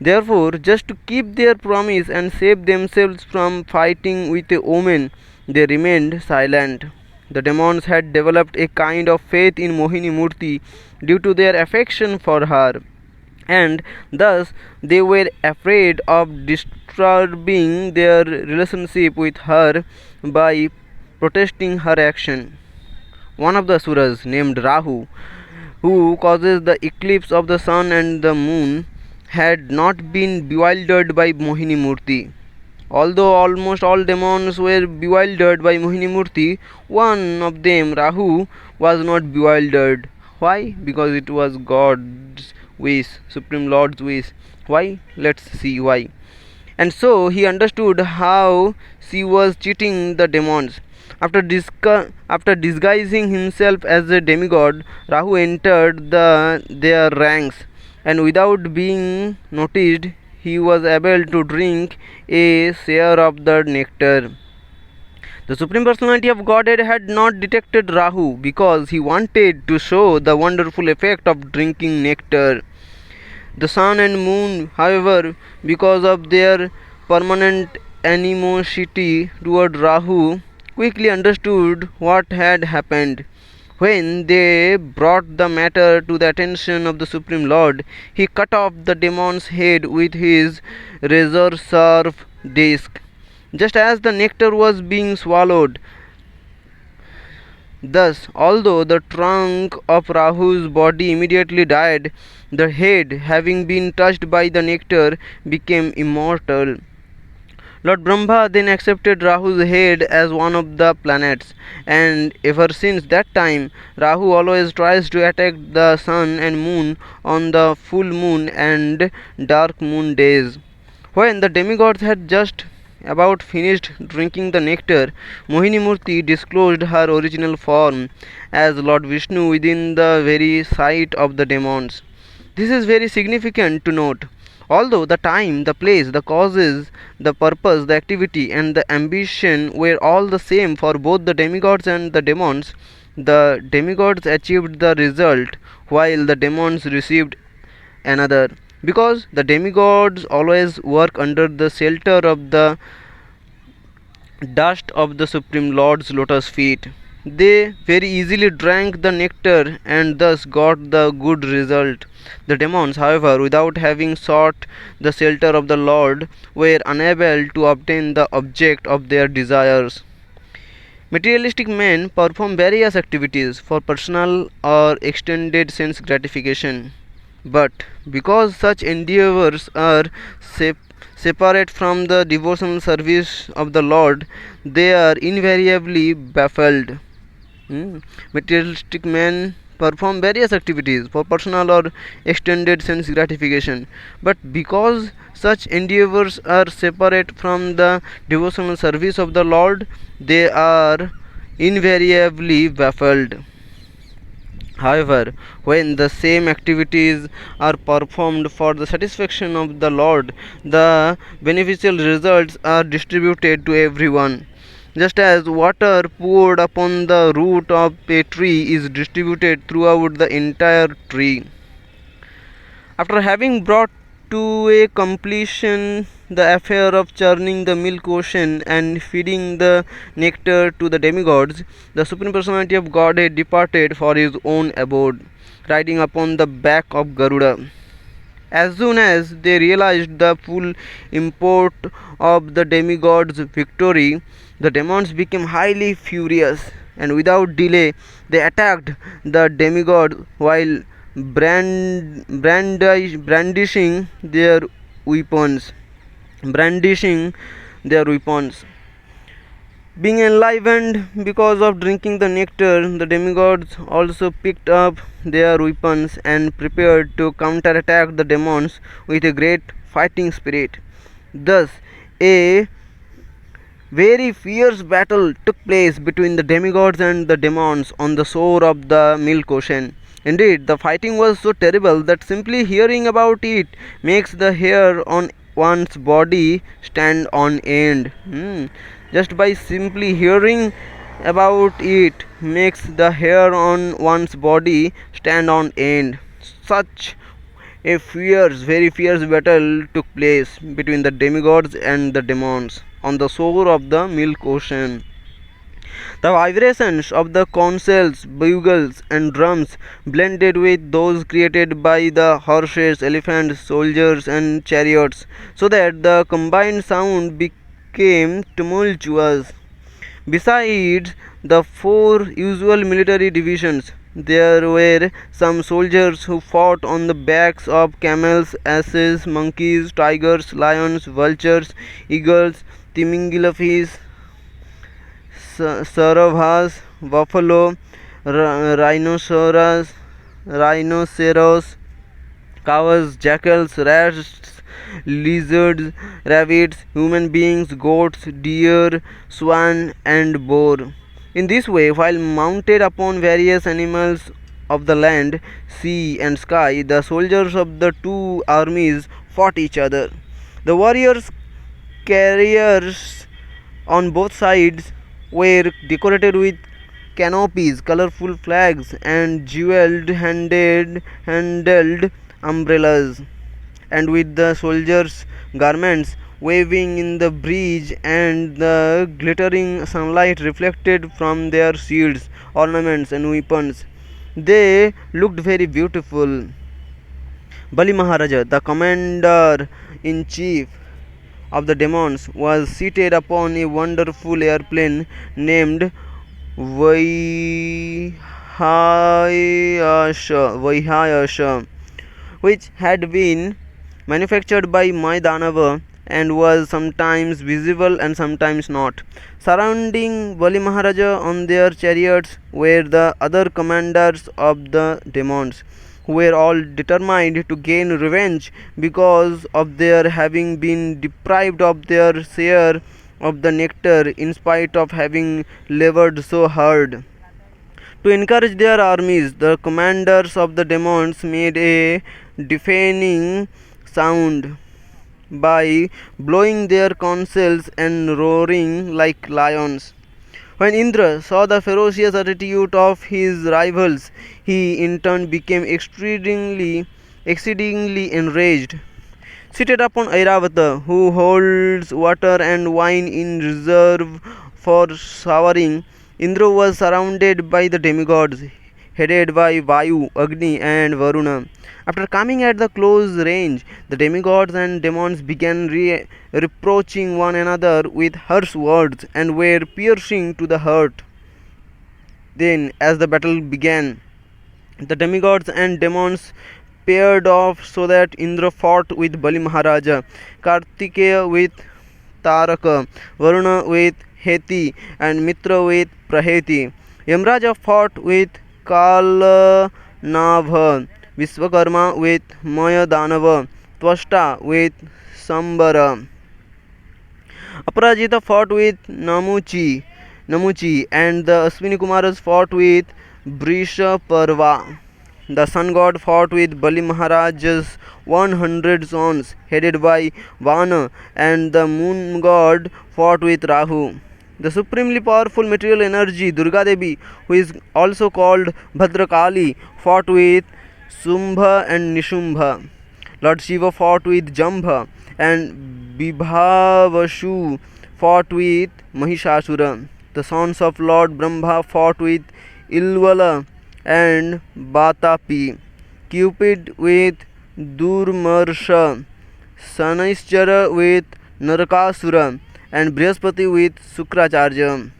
Therefore, just to keep their promise and save themselves from fighting with a woman, they remained silent. The demons had developed a kind of faith in Mohini Murti due to their affection for her, and thus they were afraid of disturbing their relationship with her by protesting her action. One of the asuras, named Rahu, who causes the eclipse of the sun and the moon, had not been bewildered by Mohini Murti. Although almost all demons were bewildered by Mohini Murti, one of them, Rahu, was not bewildered. Why? Because it was God's wish, Supreme Lord's wish. Why? Let's see why. And so he understood how she was cheating the demons. After disguising himself as a demigod, Rahu entered their ranks, and without being noticed, he was able to drink a share of the nectar. The Supreme Personality of Godhead had not detected Rahu because he wanted to show the wonderful effect of drinking nectar. The sun and moon, however, because of their permanent animosity toward Rahu, quickly understood what had happened. When they brought the matter to the attention of the Supreme Lord, he cut off the demon's head with his razor sharp disc, just as the nectar was being swallowed. Thus, although the trunk of Rahu's body immediately died, the head, having been touched by the nectar, became immortal. Lord Brahma then accepted Rahu's head as one of the planets, and ever since that time, Rahu always tries to attack the sun and moon on the full moon and dark moon days. When the demigods had just about finished drinking the nectar, Mohini Murti disclosed her original form as Lord Vishnu within the very sight of the demons. This is very significant to note. Although the time, the place, the causes, the purpose, the activity, and the ambition were all the same for both the demigods and the demons, The demigods achieved the result while the demons received another, because the demigods always work under the shelter of the dust of the Supreme Lord's lotus feet. They very easily drank the nectar and thus got the good result. The demons, however, without having sought the shelter of the Lord, were unable to obtain the object of their desires. Materialistic men perform various activities for personal or extended sense gratification. But because such endeavors are separate from the devotional service of the Lord, they are invariably baffled. Materialistic men perform various activities for personal or extended sense gratification, but because such endeavors are separate from the devotional service of the Lord, they are invariably baffled. However, when the same activities are performed for the satisfaction of the Lord, the beneficial results are distributed to everyone. Just as water poured upon the root of a tree is distributed throughout the entire tree. After having brought to a completion the affair of churning the milk ocean and feeding the nectar to the demigods, the Supreme Personality of Godhead departed for his own abode, riding upon the back of Garuda. As soon as they realized the full import of the demigod's victory, the demons became highly furious, and without delay they attacked the demigod while brandishing their weapons. Brandishing their weapons. Being enlivened because of drinking the nectar, the demigods also picked up their weapons and prepared to counterattack the demons with a great fighting spirit. Thus, a very fierce battle took place between the demigods and the demons on the shore of the milk ocean. Indeed, the fighting was so terrible that simply hearing about it makes the hair on one's body stand on end. Just by simply hearing about it makes the hair on one's body stand on end. Such a very fierce battle took place between the demigods and the demons on the shore of the milk ocean. The vibrations of the conches, bugles, and drums blended with those created by the horses, elephants, soldiers, and chariots, so that the combined sound became tumultuous. Besides the four usual military divisions, there were some soldiers who fought on the backs of camels, asses, monkeys, tigers, lions, vultures, eagles, timingilafis, saravas, buffalo, rhinoceros, cows, jackals, rats, lizards, rabbits, human beings, goats, deer, swan, and boar. In this way, while mounted upon various animals of the land, sea, and sky, the soldiers of the two armies fought each other. The warriors' carriers on both sides were decorated with canopies, colorful flags, and jeweled handled umbrellas, and with the soldiers' garments waving in the breeze and the glittering sunlight reflected from their shields, ornaments, and weapons, they looked very beautiful. Bali Maharaja, the commander in chief of the demons, was seated upon a wonderful airplane named Vaihayasha, which had been manufactured by Maidanava and was sometimes visible and sometimes not. Surrounding Bali Maharaja on their chariots were the other commanders of the demons, who were all determined to gain revenge because of their having been deprived of their share of the nectar in spite of having labored so hard. To encourage their armies, the commanders of the demons made a deafening sound by blowing their conches and roaring like lions. When Indra saw the ferocious attitude of his rivals, he in turn became exceedingly enraged. Seated upon Airavata, who holds water and wine in reserve for showering, Indra was surrounded by the demigods, headed by Vayu, Agni, and Varuna. After coming at the close range, the demigods and demons began reproaching one another with harsh words and were piercing to the heart. Then, as the battle began, the demigods and demons paired off so that Indra fought with Bali Maharaja, Kartikeya with Taraka, Varuna with Heti, and Mitra with Praheti. Yamraja fought with Kalanabha, Vishwakarma with Mayadanava, Twashta with Sambara. Aparajita fought with Namuchi, and the Aswini Kumaras fought with Brisha Parva. The sun god fought with Bali Maharaja's 100 sons, headed by Vana, and the moon god fought with Rahu. The supremely powerful material energy, Durga Devi, who is also called Bhadrakali, fought with Sumbha and Nishumbha. Lord Shiva fought with Jambha, and Vibhavashu fought with Mahishasura. The sons of Lord Brahma fought with Ilvala and Batapi. Cupid with Durmarsha, Sanaishchara with Narakasura, and Brihaspati with Sukracharya.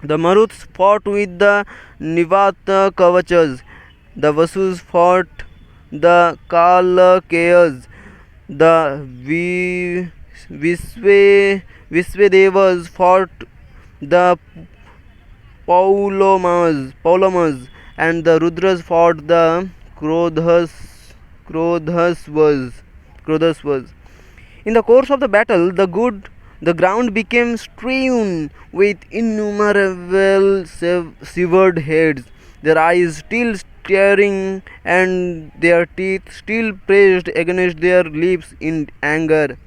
The Maruts fought with the Nivata Kavachas. The Vasus fought the Kalakeyas. The Visvedevas fought the Paulomas, and the Rudras fought the Krodhasvas. In the course of the battle, the ground became strewn with innumerable severed heads, their eyes still staring and their teeth still pressed against their lips in anger.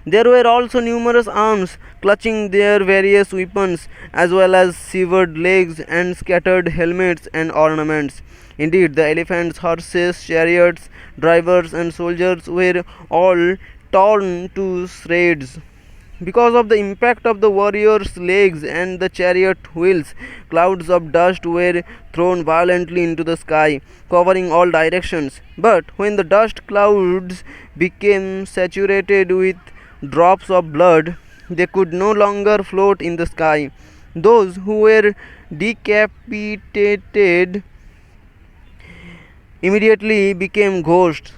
There were also numerous arms clutching their various weapons, as well as severed legs and scattered helmets and ornaments. Indeed, the elephants, horses, chariots, drivers, and soldiers were all torn to shreds. Because of the impact of the warriors' legs and the chariot wheels, clouds of dust were thrown violently into the sky, covering all directions. But when the dust clouds became saturated with drops of blood, they could no longer float in the sky. Those who were decapitated immediately became ghosts,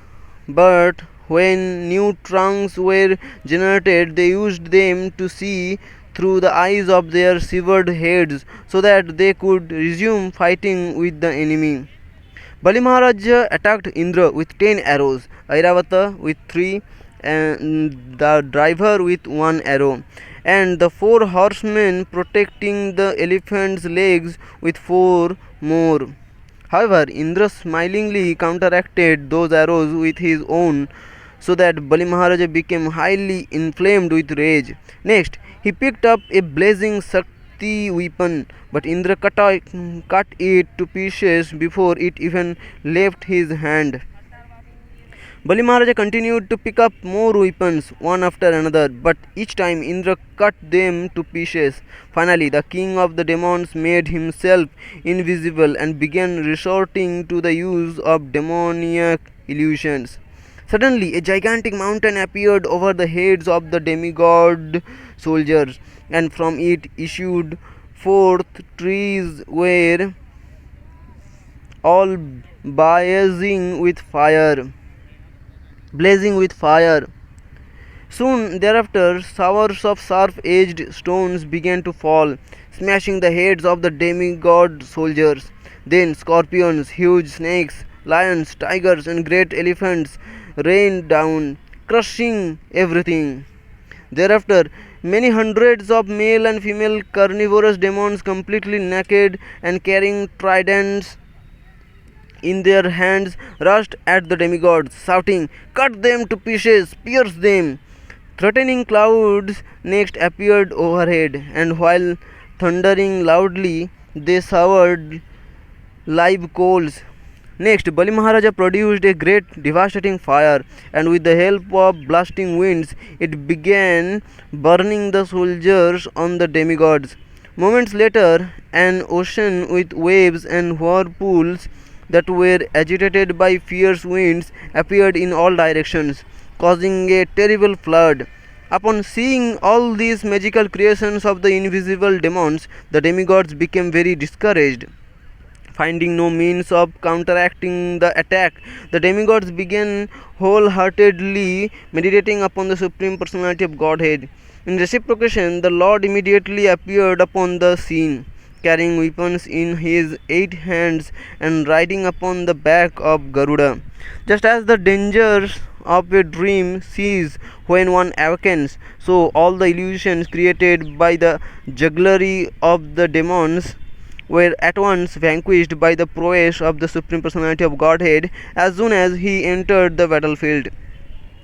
but when new trunks were generated, they used them to see through the eyes of their severed heads so that they could resume fighting with the enemy. Bali Maharaja attacked Indra with 10 arrows, Airavata with 3, and the driver with 1 arrow, and the 4 horsemen protecting the elephant's legs with 4 more. However, Indra smilingly counteracted those arrows with his own, so that Bali Maharaja became highly inflamed with rage. Next, he picked up a blazing Shakti weapon, but Indra cut it to pieces before it even left his hand. Bali Maharaja continued to pick up more weapons, one after another, but each time Indra cut them to pieces. Finally, the king of the demons made himself invisible and began resorting to the use of demoniac illusions. Suddenly, a gigantic mountain appeared over the heads of the demigod soldiers, and from it issued forth trees were all blazing with fire. Soon thereafter, showers of sharp-edged stones began to fall, smashing the heads of the demigod soldiers. Then scorpions, huge snakes, lions, tigers, and great elephants rained down, crushing everything. Thereafter, many hundreds of male and female carnivorous demons, completely naked and carrying tridents in their hands, rushed at the demigods, shouting, "Cut them to pieces, pierce them!" Threatening clouds next appeared overhead, and while thundering loudly, they showered live coals. Next, Bali Maharaja produced a great devastating fire, and with the help of blasting winds, it began burning the soldiers on the demigods. Moments later, an ocean with waves and whirlpools that were agitated by fierce winds appeared in all directions, causing a terrible flood. Upon seeing all these magical creations of the invisible demons, the demigods became very discouraged. Finding no means of counteracting the attack, the demigods began wholeheartedly meditating upon the Supreme Personality of Godhead. In reciprocation, the Lord immediately appeared upon the scene, carrying weapons in his 8 hands and riding upon the back of Garuda. Just as the dangers of a dream cease when one awakens, so all the illusions created by the jugglery of the demons were at once vanquished by the prowess of the Supreme Personality of Godhead as soon as he entered the battlefield.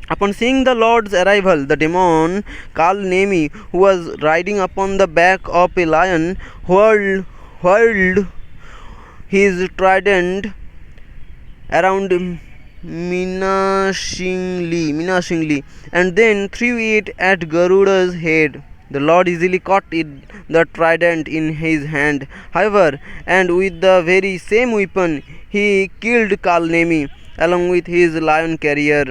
Upon seeing the Lord's arrival, the demon Kal Nemi, who was riding upon the back of a lion, whirled his trident around menacingly, and then threw it at Garuda's head. The Lord easily caught the trident in his hand, however, and with the very same weapon he killed Kalnemi along with his lion carrier.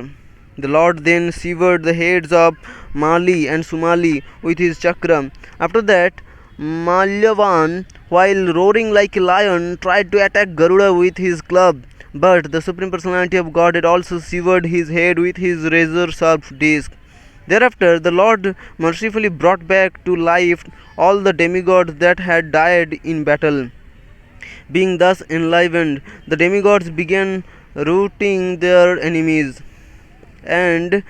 The Lord then severed the heads of Mali and Sumali with his chakra. After that, Malyavan, while roaring like a lion, tried to attack Garuda with his club, but the Supreme Personality of God had also severed his head with his razor-sharp disc. Thereafter, the Lord mercifully brought back to life all the demigods that had died in battle. Being thus enlivened, the demigods began routing their enemies. And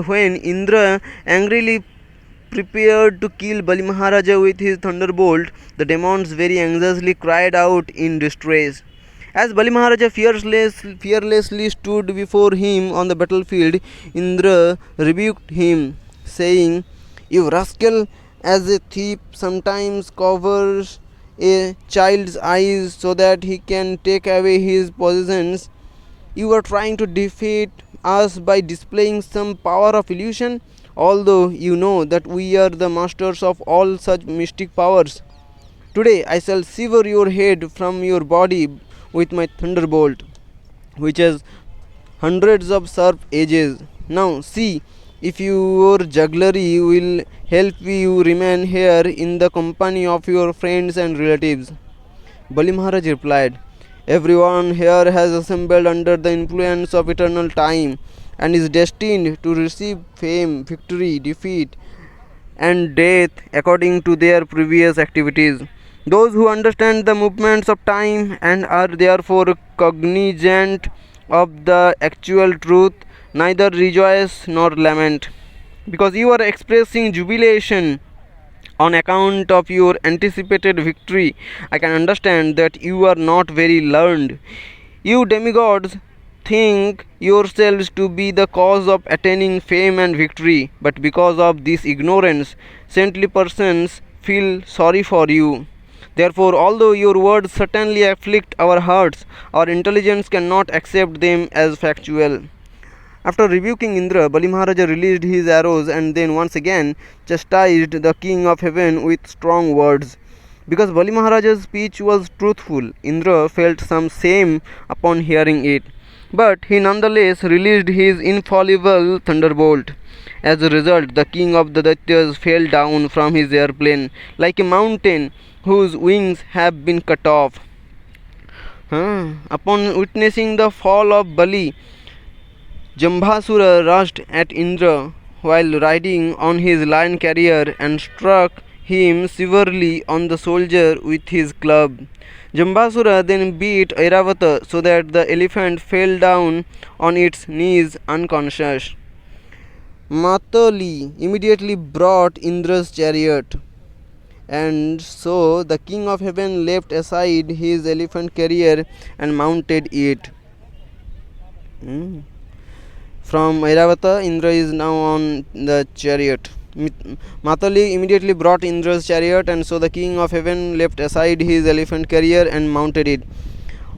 when Indra angrily prepared to kill Bali Maharaja with his thunderbolt, the demons very anxiously cried out in distress. As Bali Maharaja fearlessly stood before him on the battlefield, Indra rebuked him, saying, "You rascal, as a thief sometimes covers a child's eyes so that he can take away his possessions, you are trying to defeat us by displaying some power of illusion, although you know that we are the masters of all such mystic powers. Today I shall sever your head from your body with my thunderbolt, which has hundreds of sharp edges. Now see if your jugglery will help you remain here in the company of your friends and relatives." Bali Maharaj replied, "Everyone here has assembled under the influence of eternal time and is destined to receive fame, victory, defeat, and death according to their previous activities. Those who understand the movements of time and are therefore cognizant of the actual truth neither rejoice nor lament. Because you are expressing jubilation on account of your anticipated victory, I can understand that you are not very learned. You demigods think yourselves to be the cause of attaining fame and victory, but because of this ignorance, saintly persons feel sorry for you. Therefore, although your words certainly afflict our hearts, our intelligence cannot accept them as factual." After rebuking Indra, Bali Maharaja released his arrows and then once again chastised the king of heaven with strong words. Because Bali Maharaja's speech was truthful, Indra felt some shame upon hearing it, but he nonetheless released his infallible thunderbolt. As a result, the king of the Daityas fell down from his airplane like a mountain whose wings have been cut off. Upon witnessing the fall of Bali, Jambasura rushed at Indra while riding on his lion carrier and struck him severely on the shoulder with his club. Jambasura then beat Airavata so that the elephant fell down on its knees unconscious. Matali immediately brought Indra's chariot, and so the king of heaven left aside his elephant carrier and mounted it. From Airavata, Indra is now on the chariot. Matali immediately brought Indra's chariot, and so the king of heaven left aside his elephant carrier and mounted it.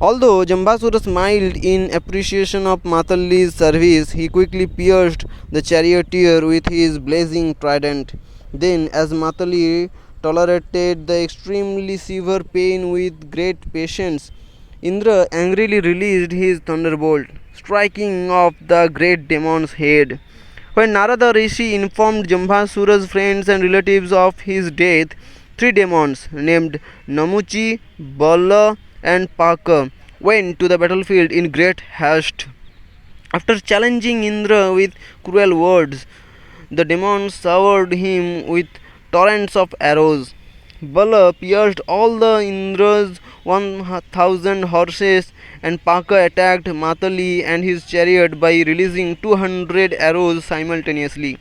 Although Jambasura smiled in appreciation of Matali's service, he quickly pierced the charioteer with his blazing trident. Then, as Matali tolerated the extremely severe pain with great patience, Indra angrily released his thunderbolt, striking off the great demon's head. When Narada Rishi informed Jambasura's friends and relatives of his death, three demons named Namuchi, Bala, and Paka went to the battlefield in great haste. After challenging Indra with cruel words, the demons showered him with torrents of arrows. Bala pierced all the Indra's 1,000 horses, and Paka attacked Matali and his chariot by releasing 200 arrows simultaneously,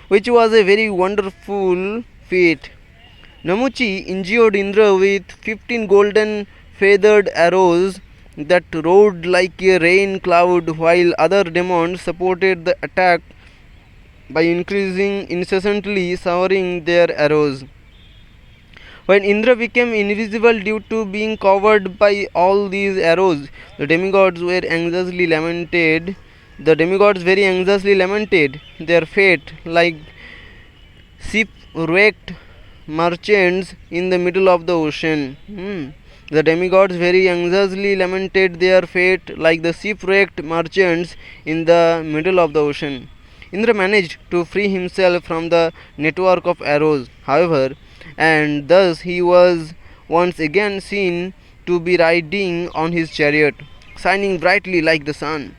which was a very wonderful feat. Namuchi injured Indra with 15 golden feathered arrows that roared like a rain cloud, while other demons supported the attack by incessantly showering their arrows. When Indra became invisible due to being covered by all these arrows, the demigods very anxiously lamented their fate like shipwrecked merchants in the middle of the ocean. The demigods very anxiously lamented their fate like the shipwrecked merchants in the middle of the ocean. Indra managed to free himself from the network of arrows, however, and thus he was once again seen to be riding on his chariot, shining brightly like the sun.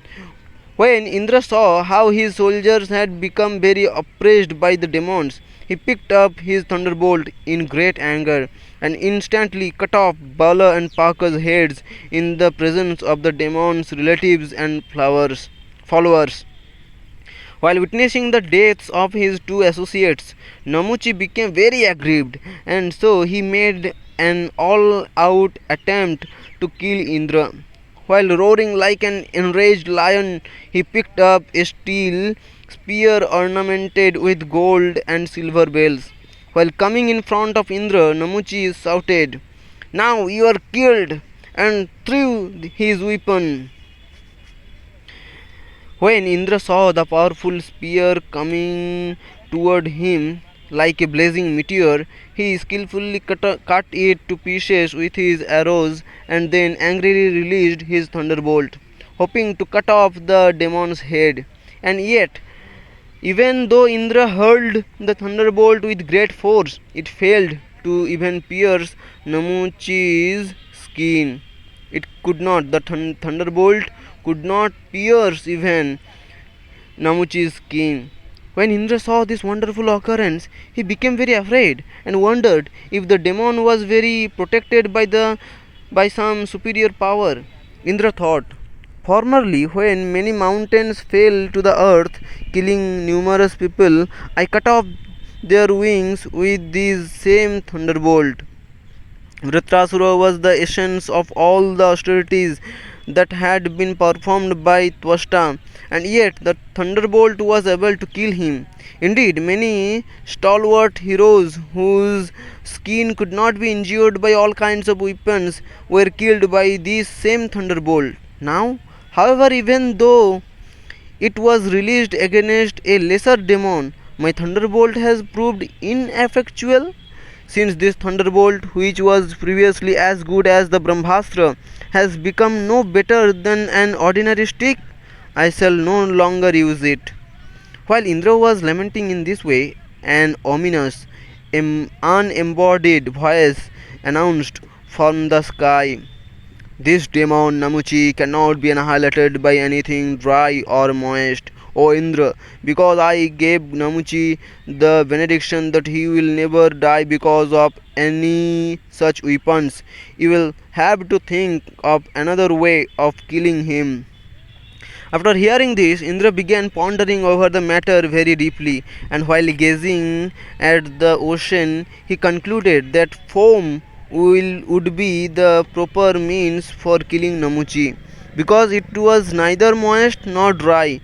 When Indra saw how his soldiers had become very oppressed by the demons, he picked up his thunderbolt in great anger and instantly cut off Bala and Paka's heads in the presence of the demons' relatives and followers. While witnessing the deaths of his two associates, Namuchi became very aggrieved, and so he made an all-out attempt to kill Indra. While roaring like an enraged lion, he picked up a steel spear ornamented with gold and silver bells. While coming in front of Indra, Namuchi shouted, "Now you are killed!" and threw his weapon. When Indra saw the powerful spear coming toward him like a blazing meteor, he skillfully cut it to pieces with his arrows and then angrily released his thunderbolt, hoping to cut off the demon's head. And yet, even though Indra hurled the thunderbolt with great force, it failed to even pierce Namuchi's skin. It could not. The thunderbolt could not pierce even Namuchi's skin. When Indra saw this wonderful occurrence, he became very afraid and wondered if the demon was very protected by some superior power. Indra thought, "Formerly, when many mountains fell to the earth, killing numerous people, I cut off their wings with this same thunderbolt. Vritrasura was the essence of all the austerities that had been performed by Twasta, and yet the thunderbolt was able to kill him. Indeed, many stalwart heroes whose skin could not be injured by all kinds of weapons were killed by this same thunderbolt. Now, however, even though it was released against a lesser demon, my thunderbolt has proved ineffectual. Since this thunderbolt, which was previously as good as the Brahmastra, has become no better than an ordinary stick, I shall no longer use it." While Indra was lamenting in this way, an ominous, unembodied voice announced from the sky, "This demon Namuchi cannot be annihilated by anything dry or moist, O Indra, because I gave Namuchi the benediction that he will never die because of any such weapons. You will have to think of another way of killing him." After hearing this, Indra began pondering over the matter very deeply, and while gazing at the ocean, he concluded that foam would be the proper means for killing Namuchi, because it was neither moist nor dry.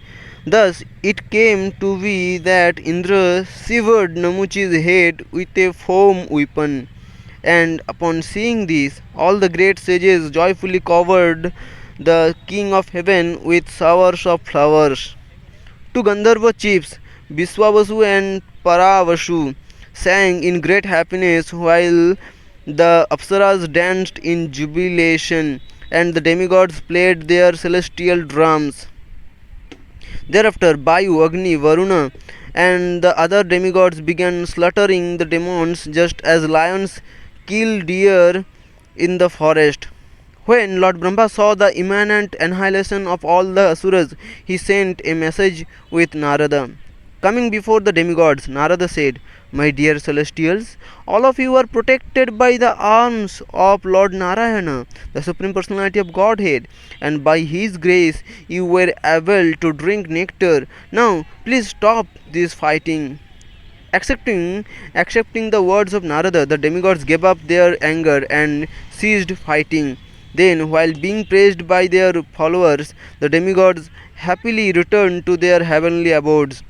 Thus it came to be that Indra severed Namuchi's head with a foam weapon. And upon seeing this, all the great sages joyfully covered the king of heaven with showers of flowers. Two Gandharva chiefs, Biswavasu and Paravashu, sang in great happiness while the Apsaras danced in jubilation and the demigods played their celestial drums. Thereafter, Bayu, Agni, Varuna, and the other demigods began slaughtering the demons just as lions kill deer in the forest. When Lord Brahma saw the imminent annihilation of all the asuras, he sent a message with Narada. Coming before the demigods, Narada said, "My dear celestials, all of you are protected by the arms of Lord Narayana, the Supreme Personality of Godhead, and by His grace you were able to drink nectar. Now, please stop this fighting." Accepting the words of Narada, the demigods gave up their anger and ceased fighting. Then, while being praised by their followers, the demigods happily returned to their heavenly abodes.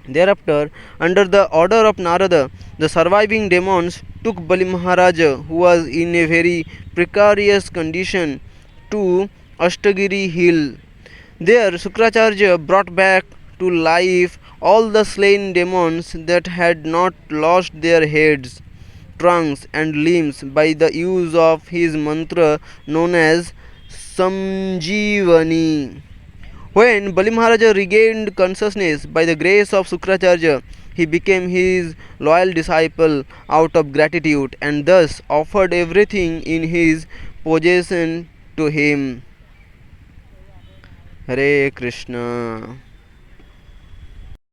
Thereafter, under the order of Narada, the surviving demons took Bali Maharaja, who was in a very precarious condition, to Ashtagiri hill. There, Sukracharya brought back to life all the slain demons that had not lost their heads, trunks, and limbs by the use of his mantra known as Samjeevani. When Bali Maharaja regained consciousness by the grace of Sukracharya, he became his loyal disciple out of gratitude and thus offered everything in his possession to him. Hare Krishna.